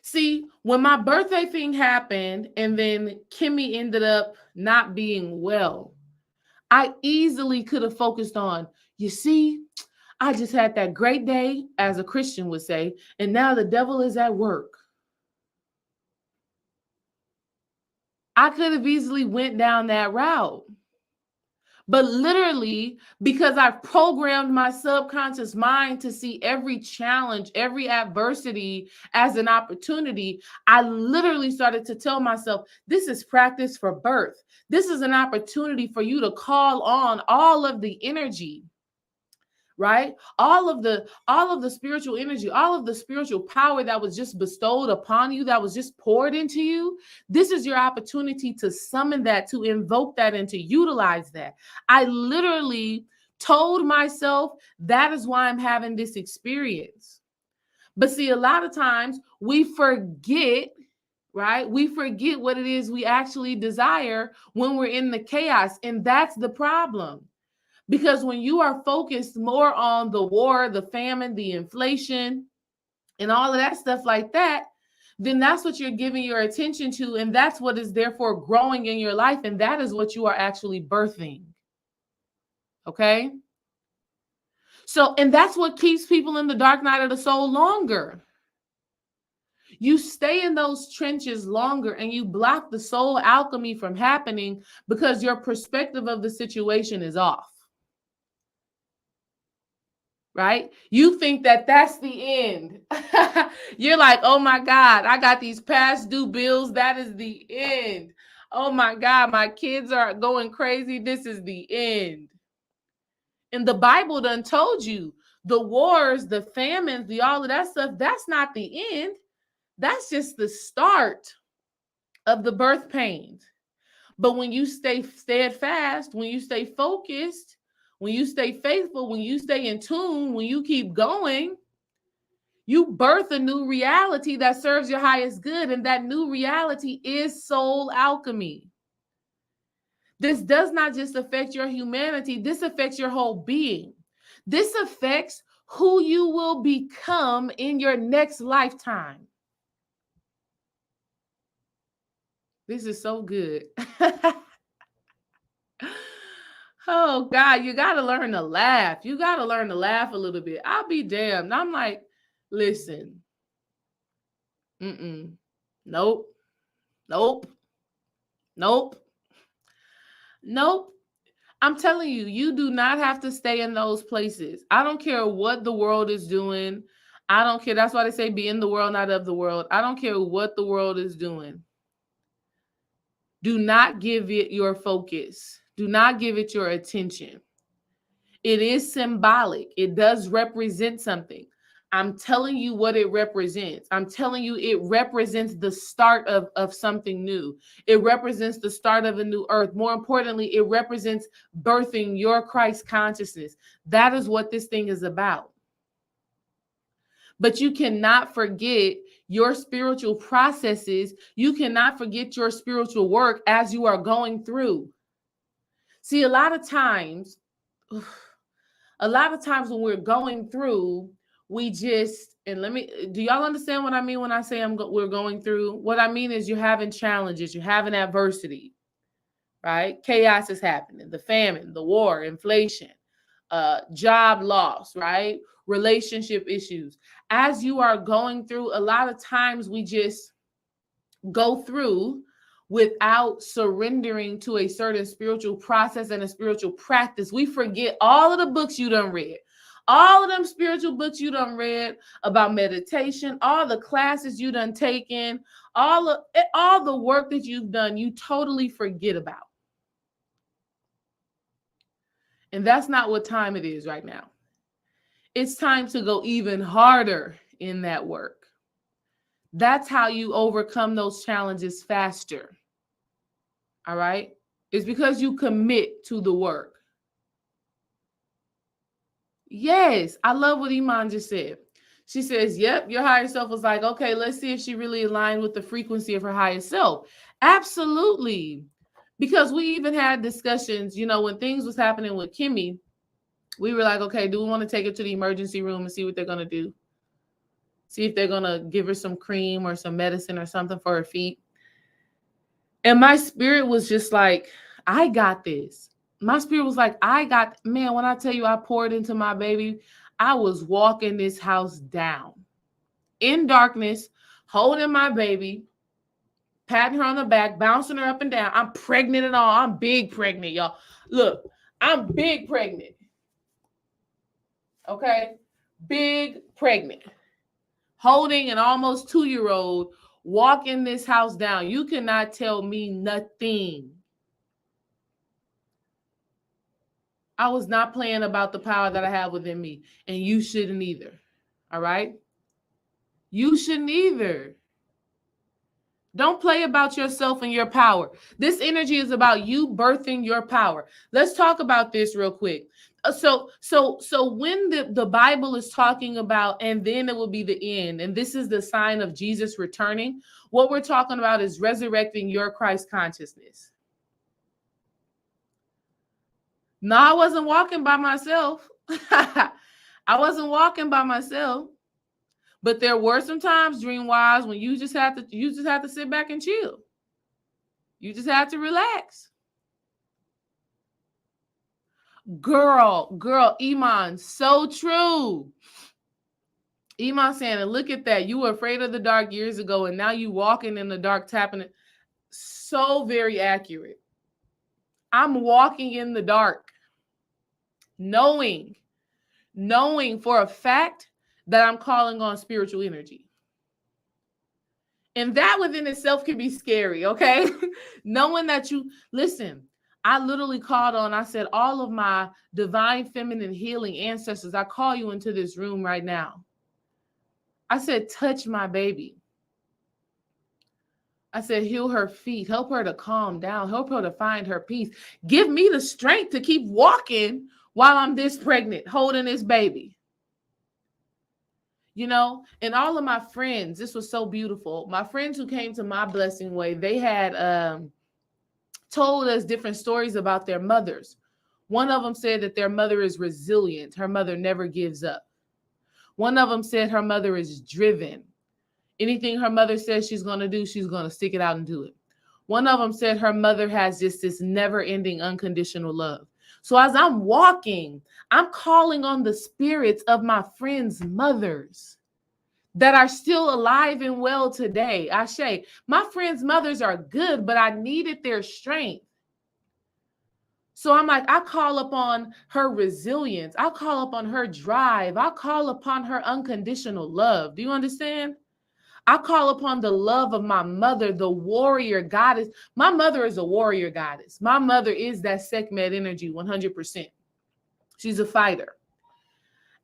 Speaker 1: See, when my birthday thing happened and then Kimmy ended up not being well, I easily could have focused on, you see, I just had that great day, as a Christian would say, and now the devil is at work. I could have easily went down that route. But literally, because I've programmed my subconscious mind to see every challenge, every adversity as an opportunity, I literally started to tell myself, this is practice for birth. This is an opportunity for you to call on all of the energy, right? All of the spiritual energy, all of the spiritual power that was just bestowed upon you, that was just poured into you. This is your opportunity to summon that, to invoke that, and to utilize that. I literally told myself that is why I'm having this experience. But see, a lot of times we forget, right? We forget what it is we actually desire when we're in the chaos, and that's the problem. Because when you are focused more on the war, the famine, the inflation, and all of that stuff like that, then that's what you're giving your attention to. And that's what is therefore growing in your life. And that is what you are actually birthing. Okay? So, and that's what keeps people in the dark night of the soul longer. You stay in those trenches longer and you block the soul alchemy from happening because your perspective of the situation is off. Right? You think that that's the end. You're like, oh my God, I got these past due bills. That is the end. Oh my God, my kids are going crazy. This is the end. And the Bible done told you the wars, the famines, the all of that stuff, that's not the end. That's just the start of the birth pains. But when you stay steadfast, when you stay focused, when you stay faithful, when you stay in tune, when you keep going, you birth a new reality that serves your highest good. And that new reality is soul alchemy. This does not just affect your humanity, this affects your whole being. This affects who you will become in your next lifetime. This is so good. Oh God, you got to learn to laugh. You got to learn to laugh a little bit. I'll be damned. I'm like, listen, nope, nope, nope, nope. I'm telling you, you do not have to stay in those places. I don't care what the world is doing. I don't care. That's why they say be in the world, not of the world. I don't care what the world is doing. Do not give it your focus. Do not give it your attention. It is symbolic. It does represent something. I'm telling you what it represents. I'm telling you it represents the start of something new. It represents the start of a new earth. More importantly, it represents birthing your Christ consciousness. That is what this thing is about. But you cannot forget your spiritual processes. You cannot forget your spiritual work as you are going through. See, a lot of times when we're going through, we just, and do y'all understand what I mean when I say we're going through? What I mean is you're having challenges, you're having adversity, right? Chaos is happening, the famine, the war, inflation, job loss, right? Relationship issues. As you are going through, a lot of times we just go through without surrendering to a certain spiritual process and a spiritual practice. We forget all of the books you done read, all of them spiritual books you done read about meditation, all the classes you done taken, all the work that you've done, you totally forget about. And that's not what time it is right now. It's time to go even harder in that work. That's how you overcome those challenges faster. All right? It's because you commit to the work. Yes, I love what Iman just said. She says, yep, your higher self was like, okay, let's see if she really aligned with the frequency of her higher self. Absolutely. Because we even had discussions, when things was happening with Kimmy, we were like, okay, do we want to take her to the emergency room and see what they're going to do? See if they're going to give her some cream or some medicine or something for her feet. And my spirit was just like, I got this. My spirit was like, man, when I tell you I poured into my baby, I was walking this house down in darkness, holding my baby, patting her on the back, bouncing her up and down. I'm pregnant and all. I'm big pregnant, y'all. Look, I'm big pregnant. Okay? Big pregnant. Holding an almost 2-year-old, walking this house down. You cannot tell me nothing. I was not playing about the power that I have within me. And you shouldn't either. All right? You shouldn't either. Don't play about yourself and your power. This energy is about you birthing your power. Let's talk about this real quick. So when the Bible is talking about, and then it will be the end, and this is the sign of Jesus returning, what we're talking about is resurrecting your Christ consciousness. No, I wasn't walking by myself. I wasn't walking by myself. But there were some times dream-wise when you just have to sit back and chill. You just have to relax. Girl, Iman, so true. Iman saying, and look at that. You were afraid of the dark years ago, and now you walking in the dark, tapping it. So very accurate. I'm walking in the dark, knowing for a fact that I'm calling on spiritual energy. And that within itself can be scary, okay? Knowing that listen, I literally called on, I said, all of my divine feminine healing ancestors, I call you into this room right now. I said, touch my baby. I said, heal her feet, help her to calm down, help her to find her peace. Give me the strength to keep walking while I'm this pregnant, holding this baby. And all of my friends, this was so beautiful. My friends who came to my blessing way, they had told us different stories about their mothers. One of them said that their mother is resilient. Her mother never gives up. One of them said her mother is driven. Anything her mother says she's going to do, she's going to stick it out and do it. One of them said her mother has just this never-ending unconditional love. So as I'm walking, I'm calling on the spirits of my friends' mothers that are still alive and well today. Ashe, my friends' mothers are good, but I needed their strength. So I'm like, I call upon her resilience. I call upon her drive. I call upon her unconditional love. Do you understand? I call upon the love of my mother, the warrior goddess. My mother is a warrior goddess. My mother is that Sekhmet energy, 100%. She's a fighter.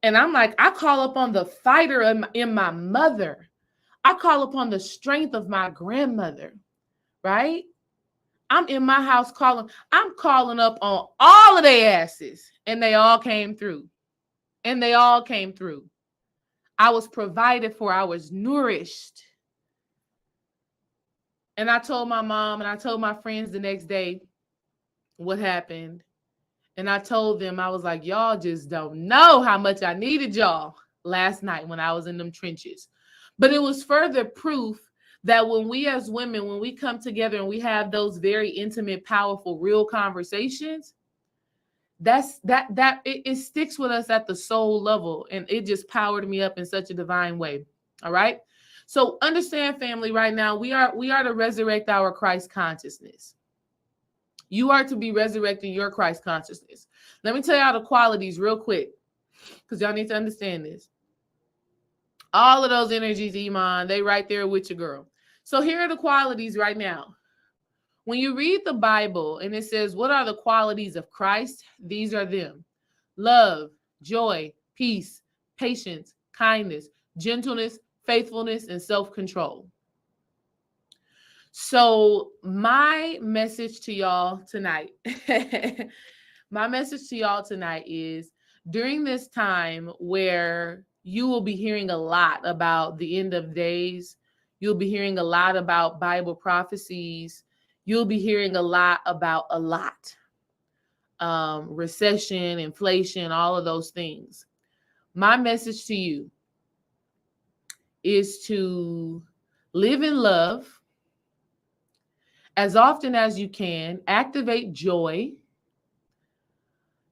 Speaker 1: And I'm like, I call upon the fighter in my mother. I call upon the strength of my grandmother, right? I'm in my house I'm calling up on all of their asses. And they all came through. And they all came through. I was provided for. I was nourished. And I told my mom and I told my friends the next day what happened. And I told them, I was like, y'all just don't know how much I needed y'all last night when I was in them trenches. But it was further proof that when we as women, when we come together and we have those very intimate, powerful, real conversations, it sticks with us at the soul level. And it just powered me up in such a divine way. All right. So understand, family, right now, we are to resurrect our Christ consciousness. You are to be resurrecting your Christ consciousness. Let me tell y'all the qualities real quick, because y'all need to understand this. All of those energies, Iman, they right there with your girl. So here are the qualities right now. When you read the Bible and it says, what are the qualities of Christ? These are them: love, joy, peace, patience, kindness, gentleness, faithfulness, and self-control. So my message to y'all tonight, is during this time where you will be hearing a lot about the end of days, you'll be hearing a lot about Bible prophecies, you'll be hearing a lot about recession, inflation, all of those things. My message to you is to live in love as often as you can. Activate joy.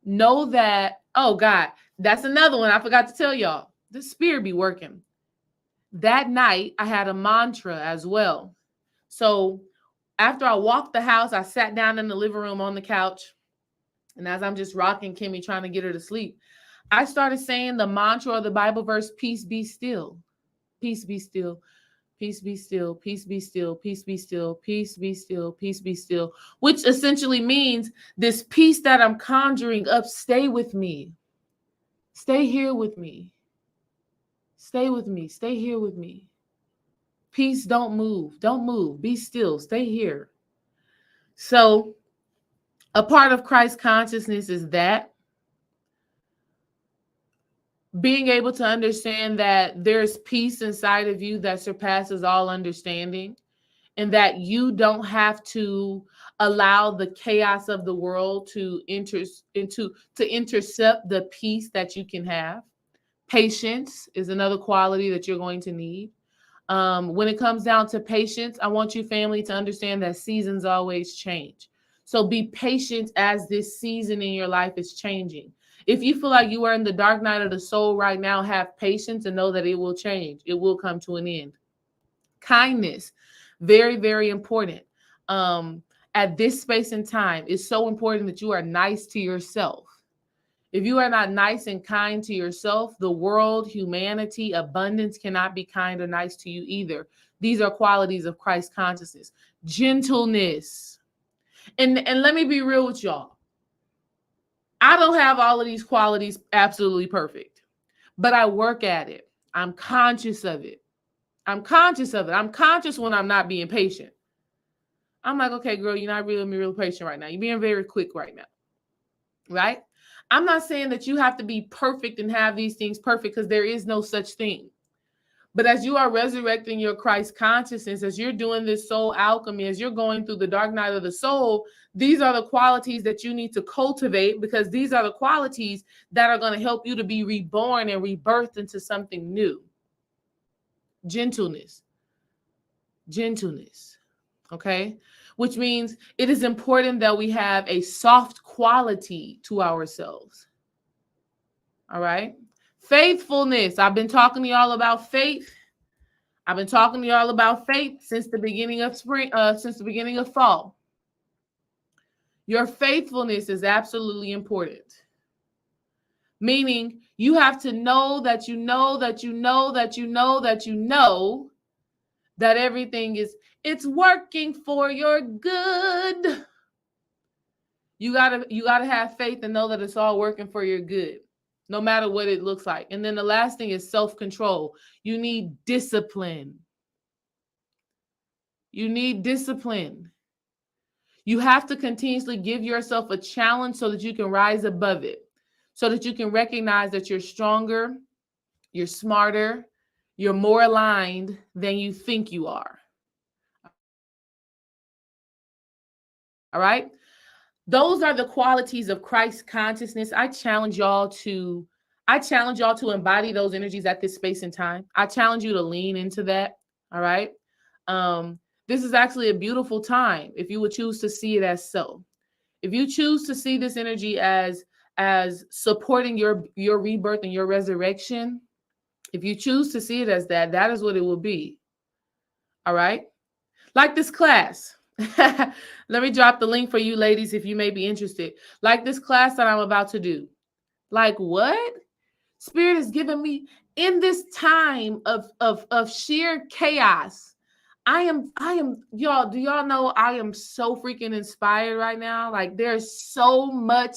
Speaker 1: Know that, oh God, that's another one I forgot to tell y'all. The spirit be working. That night, I had a mantra as well. So after I walked the house, I sat down in the living room on the couch. And as I'm just rocking Kimmy, trying to get her to sleep, I started saying the mantra or the Bible verse, peace be still, peace be still. Peace be still, peace be still, peace be still, peace be still, peace be still, which essentially means this peace that I'm conjuring up, stay with me. Stay here with me. Stay with me. Stay here with me. Peace, don't move. Don't move. Be still. Stay here. So a part of Christ consciousness is that being able to understand that there's peace inside of you that surpasses all understanding, and that you don't have to allow the chaos of the world to intercept the peace that you can have. Patience is another quality that you're going to need. When it comes down to patience, I want you, family, to understand that seasons always change. So be patient as this season in your life is changing. If you feel like you are in the dark night of the soul right now, have patience and know that it will change. It will come to an end. Kindness, very, very important. At this space and time, it's so important that you are nice to yourself. If you are not nice and kind to yourself, the world, humanity, abundance cannot be kind or nice to you either. These are qualities of Christ consciousness. Gentleness. And let me be real with y'all. I don't have all of these qualities absolutely perfect, but I work at it. I'm conscious of it. I'm conscious when I'm not being patient. I'm like, okay, girl, you're not really real patient right now. You're being very quick right now, right? I'm not saying that you have to be perfect and have these things perfect, because there is no such thing. But as you are resurrecting your Christ consciousness, as you're doing this soul alchemy, as you're going through the dark night of the soul, these are the qualities that you need to cultivate, because these are the qualities that are going to help you to be reborn and rebirthed into something new. Gentleness. Okay? Which means it is important that we have a soft quality to ourselves. All right? Faithfulness. I've been talking to y'all about faith. I've been talking to y'all about faith since the beginning of spring, since the beginning of fall. Your faithfulness is absolutely important. Meaning you have to know that you know that you know that you know that you know that everything it's working for your good. You gotta have faith and know that it's all working for your good, no matter what it looks like. And then the last thing is self-control. You need discipline. You need discipline. You have to continuously give yourself a challenge so that you can rise above it, so that you can recognize that you're stronger, you're smarter, you're more aligned than you think you are. All right? Those are the qualities of Christ consciousness. I challenge y'all to embody those energies at this space and time. I challenge you to lean into that. All right. This is actually a beautiful time if you would choose to see it as so. If you choose to see this energy as supporting your rebirth and your resurrection, if you choose to see it as that, that is what it will be. All right. Like this class. Let me drop the link for you ladies if you may be interested. Like this class that I'm about to do. Like what? Spirit has given me in this time of sheer chaos. I am, y'all, do y'all know I am so freaking inspired right now? Like there's so much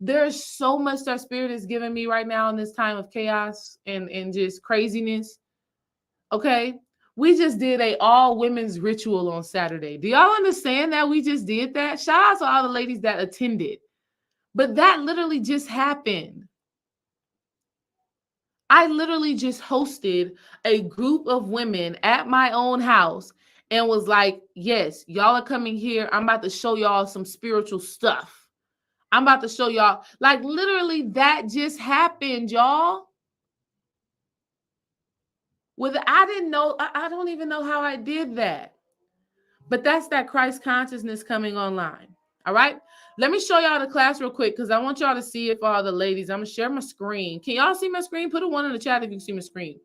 Speaker 1: that Spirit is giving me right now in this time of chaos and just craziness. Okay. We just did a all women's ritual on Saturday. Do y'all understand that we just did that? Shout out to all the ladies that attended. But that literally just happened. I literally just hosted a group of women at my own house and was like, yes, y'all are coming here. I'm about to show y'all some spiritual stuff. I'm about to show y'all, like literally that just happened, y'all. I didn't know, I don't even know how I did that. But that's that Christ consciousness coming online. All right. Let me show y'all the class real quick because I want y'all to see it for all the ladies. I'm going to share my screen. Can y'all see my screen? Put a 1 in the chat if you can see my screen.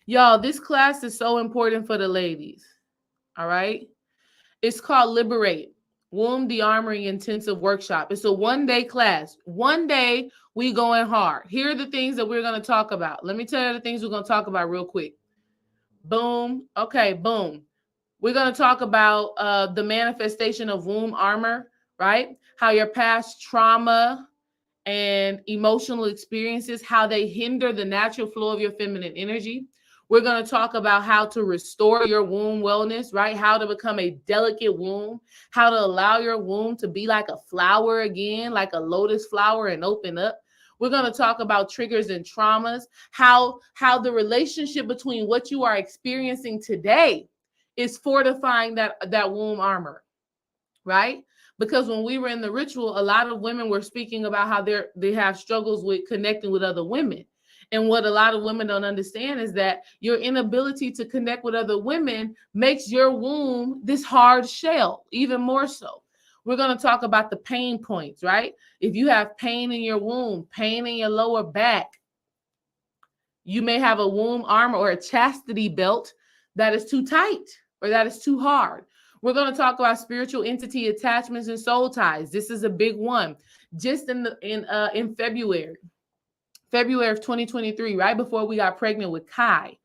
Speaker 1: Y'all, this class is so important for the ladies. All right. It's called Liberate, Womb De-Armoring Intensive Workshop. It's a 1-day class. 1 day, we going hard. Here are the things that we're going to talk about. Let me tell you the things we're going to talk about real quick. Boom. Okay, boom. We're going to talk about the manifestation of womb armor, right? How your past trauma and emotional experiences, how they hinder the natural flow of your feminine energy. We're going to talk about how to restore your womb wellness, right? How to become a delicate womb, how to allow your womb to be like a flower again, like a lotus flower and open up. We're going to talk about triggers and traumas, how the relationship between what you are experiencing today is fortifying that womb armor, right? Because when we were in the ritual, a lot of women were speaking about how they have struggles with connecting with other women. And what a lot of women don't understand is that your inability to connect with other women makes your womb this hard shell, even more so. We're going to talk about the pain points, right? If you have pain in your womb, pain in your lower back, you may have a womb armor or a chastity belt that is too tight or that is too hard. We're going to talk about spiritual entity attachments and soul ties. This is a big one. Just in February of 2023, right before we got pregnant with Kai,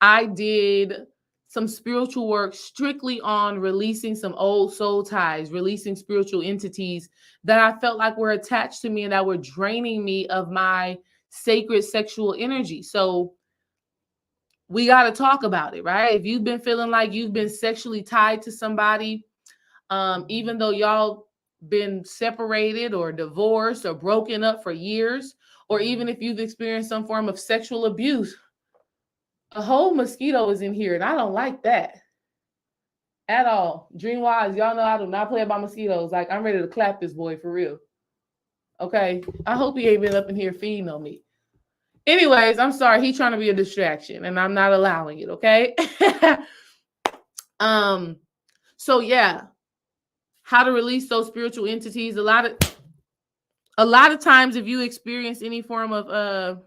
Speaker 1: I did some spiritual work strictly on releasing some old soul ties, releasing spiritual entities that I felt like were attached to me and that were draining me of my sacred sexual energy. So we got to talk about it, right? If you've been feeling like you've been sexually tied to somebody, even though y'all been separated or divorced or broken up for years, or even if you've experienced some form of sexual abuse, a whole mosquito is in here, and I don't like that at all. Dream-wise, y'all know I do not play about mosquitoes. Like, I'm ready to clap this boy for real. Okay? I hope he ain't been up in here feeding on me. Anyways, I'm sorry. He's trying to be a distraction, and I'm not allowing it, okay? So yeah, how to release those spiritual entities. A lot of times, if you experience any form of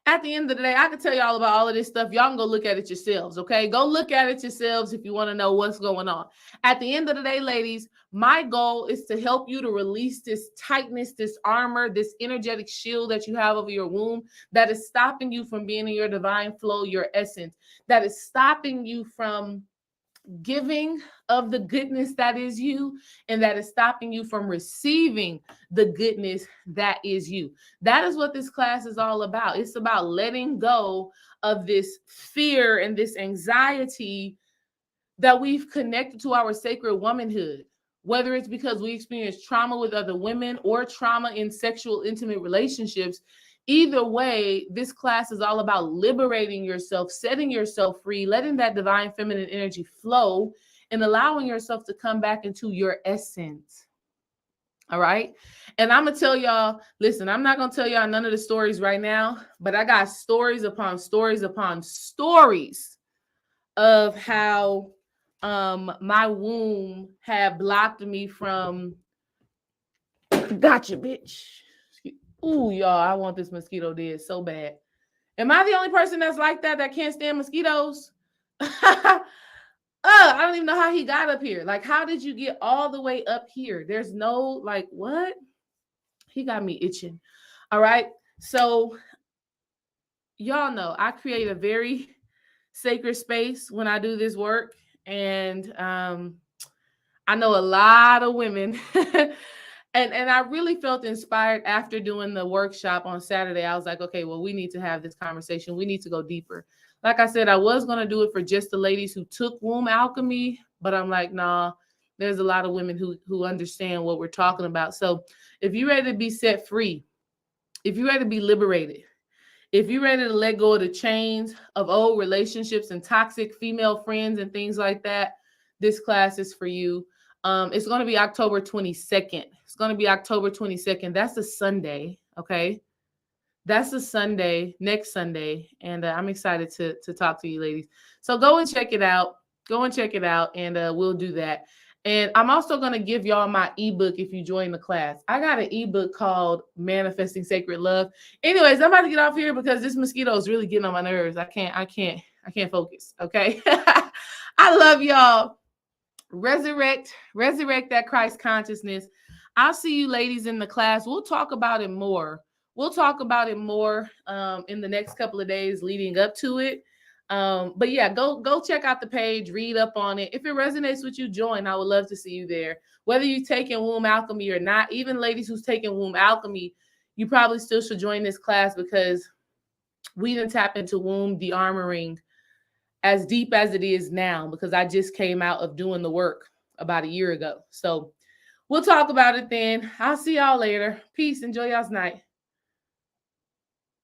Speaker 1: At the end of the day, I can tell y'all about all of this stuff. Y'all can go look at it yourselves, okay? Go look at it yourselves if you want to know what's going on. At the end of the day, ladies, my goal is to help you to release this tightness, this armor, this energetic shield that you have over your womb that is stopping you from being in your divine flow, your essence, that is stopping you from giving of the goodness that is you, and that is stopping you from receiving the goodness that is you. That is what this class is all about. It's about letting go of this fear and this anxiety that we've connected to our sacred womanhood, whether it's because we experienced trauma with other women or trauma in sexual intimate relationships. Either way, this class is all about liberating yourself, setting yourself free, letting that divine feminine energy flow, and allowing yourself to come back into your essence. All right. And I'm going to tell y'all, listen, I'm not going to tell y'all none of the stories right now, but I got stories upon stories upon stories of how my womb had blocked me from, gotcha, bitch. Ooh, y'all, I want this mosquito dead so bad. Am I the only person that's like that can't stand mosquitoes? I don't even know how he got up here. Like, how did you get all the way up here? There's no, like, what? He got me itching. All right. So, y'all know I create a very sacred space when I do this work. And I know a lot of women. And I really felt inspired after doing the workshop on Saturday. I was like, okay, well, we need to have this conversation. We need to go deeper. Like I said, I was going to do it for just the ladies who took womb alchemy, but I'm like, nah, there's a lot of women who understand what we're talking about. So if you're ready to be set free, if you're ready to be liberated, if you're ready to let go of the chains of old relationships and toxic female friends and things like that, this class is for you. It's going to be October 22nd. It's going to be October 22nd. That's a Sunday. Okay. That's a Sunday, next Sunday. And I'm excited to talk to you ladies. So go and check it out. Go and check it out. And we'll do that. And I'm also going to give y'all my ebook if you join the class. I got an ebook called Manifesting Sacred Love. Anyways, I'm about to get off here because this mosquito is really getting on my nerves. I can't focus. Okay. I love y'all. Resurrect that Christ consciousness. I'll see you ladies in the class. We'll talk about it more. We'll talk about it more in the next couple of days leading up to it. But yeah, go check out the page, read up on it. If it resonates with you, join. I would love to see you there. Whether you're taking womb alchemy or not, even ladies who's taking womb alchemy, you probably still should join this class because we didn't tap into womb de-armoring as deep as it is now, because I just came out of doing the work about a year ago. So we'll talk about it then. I'll see y'all later. Peace. Enjoy y'all's night.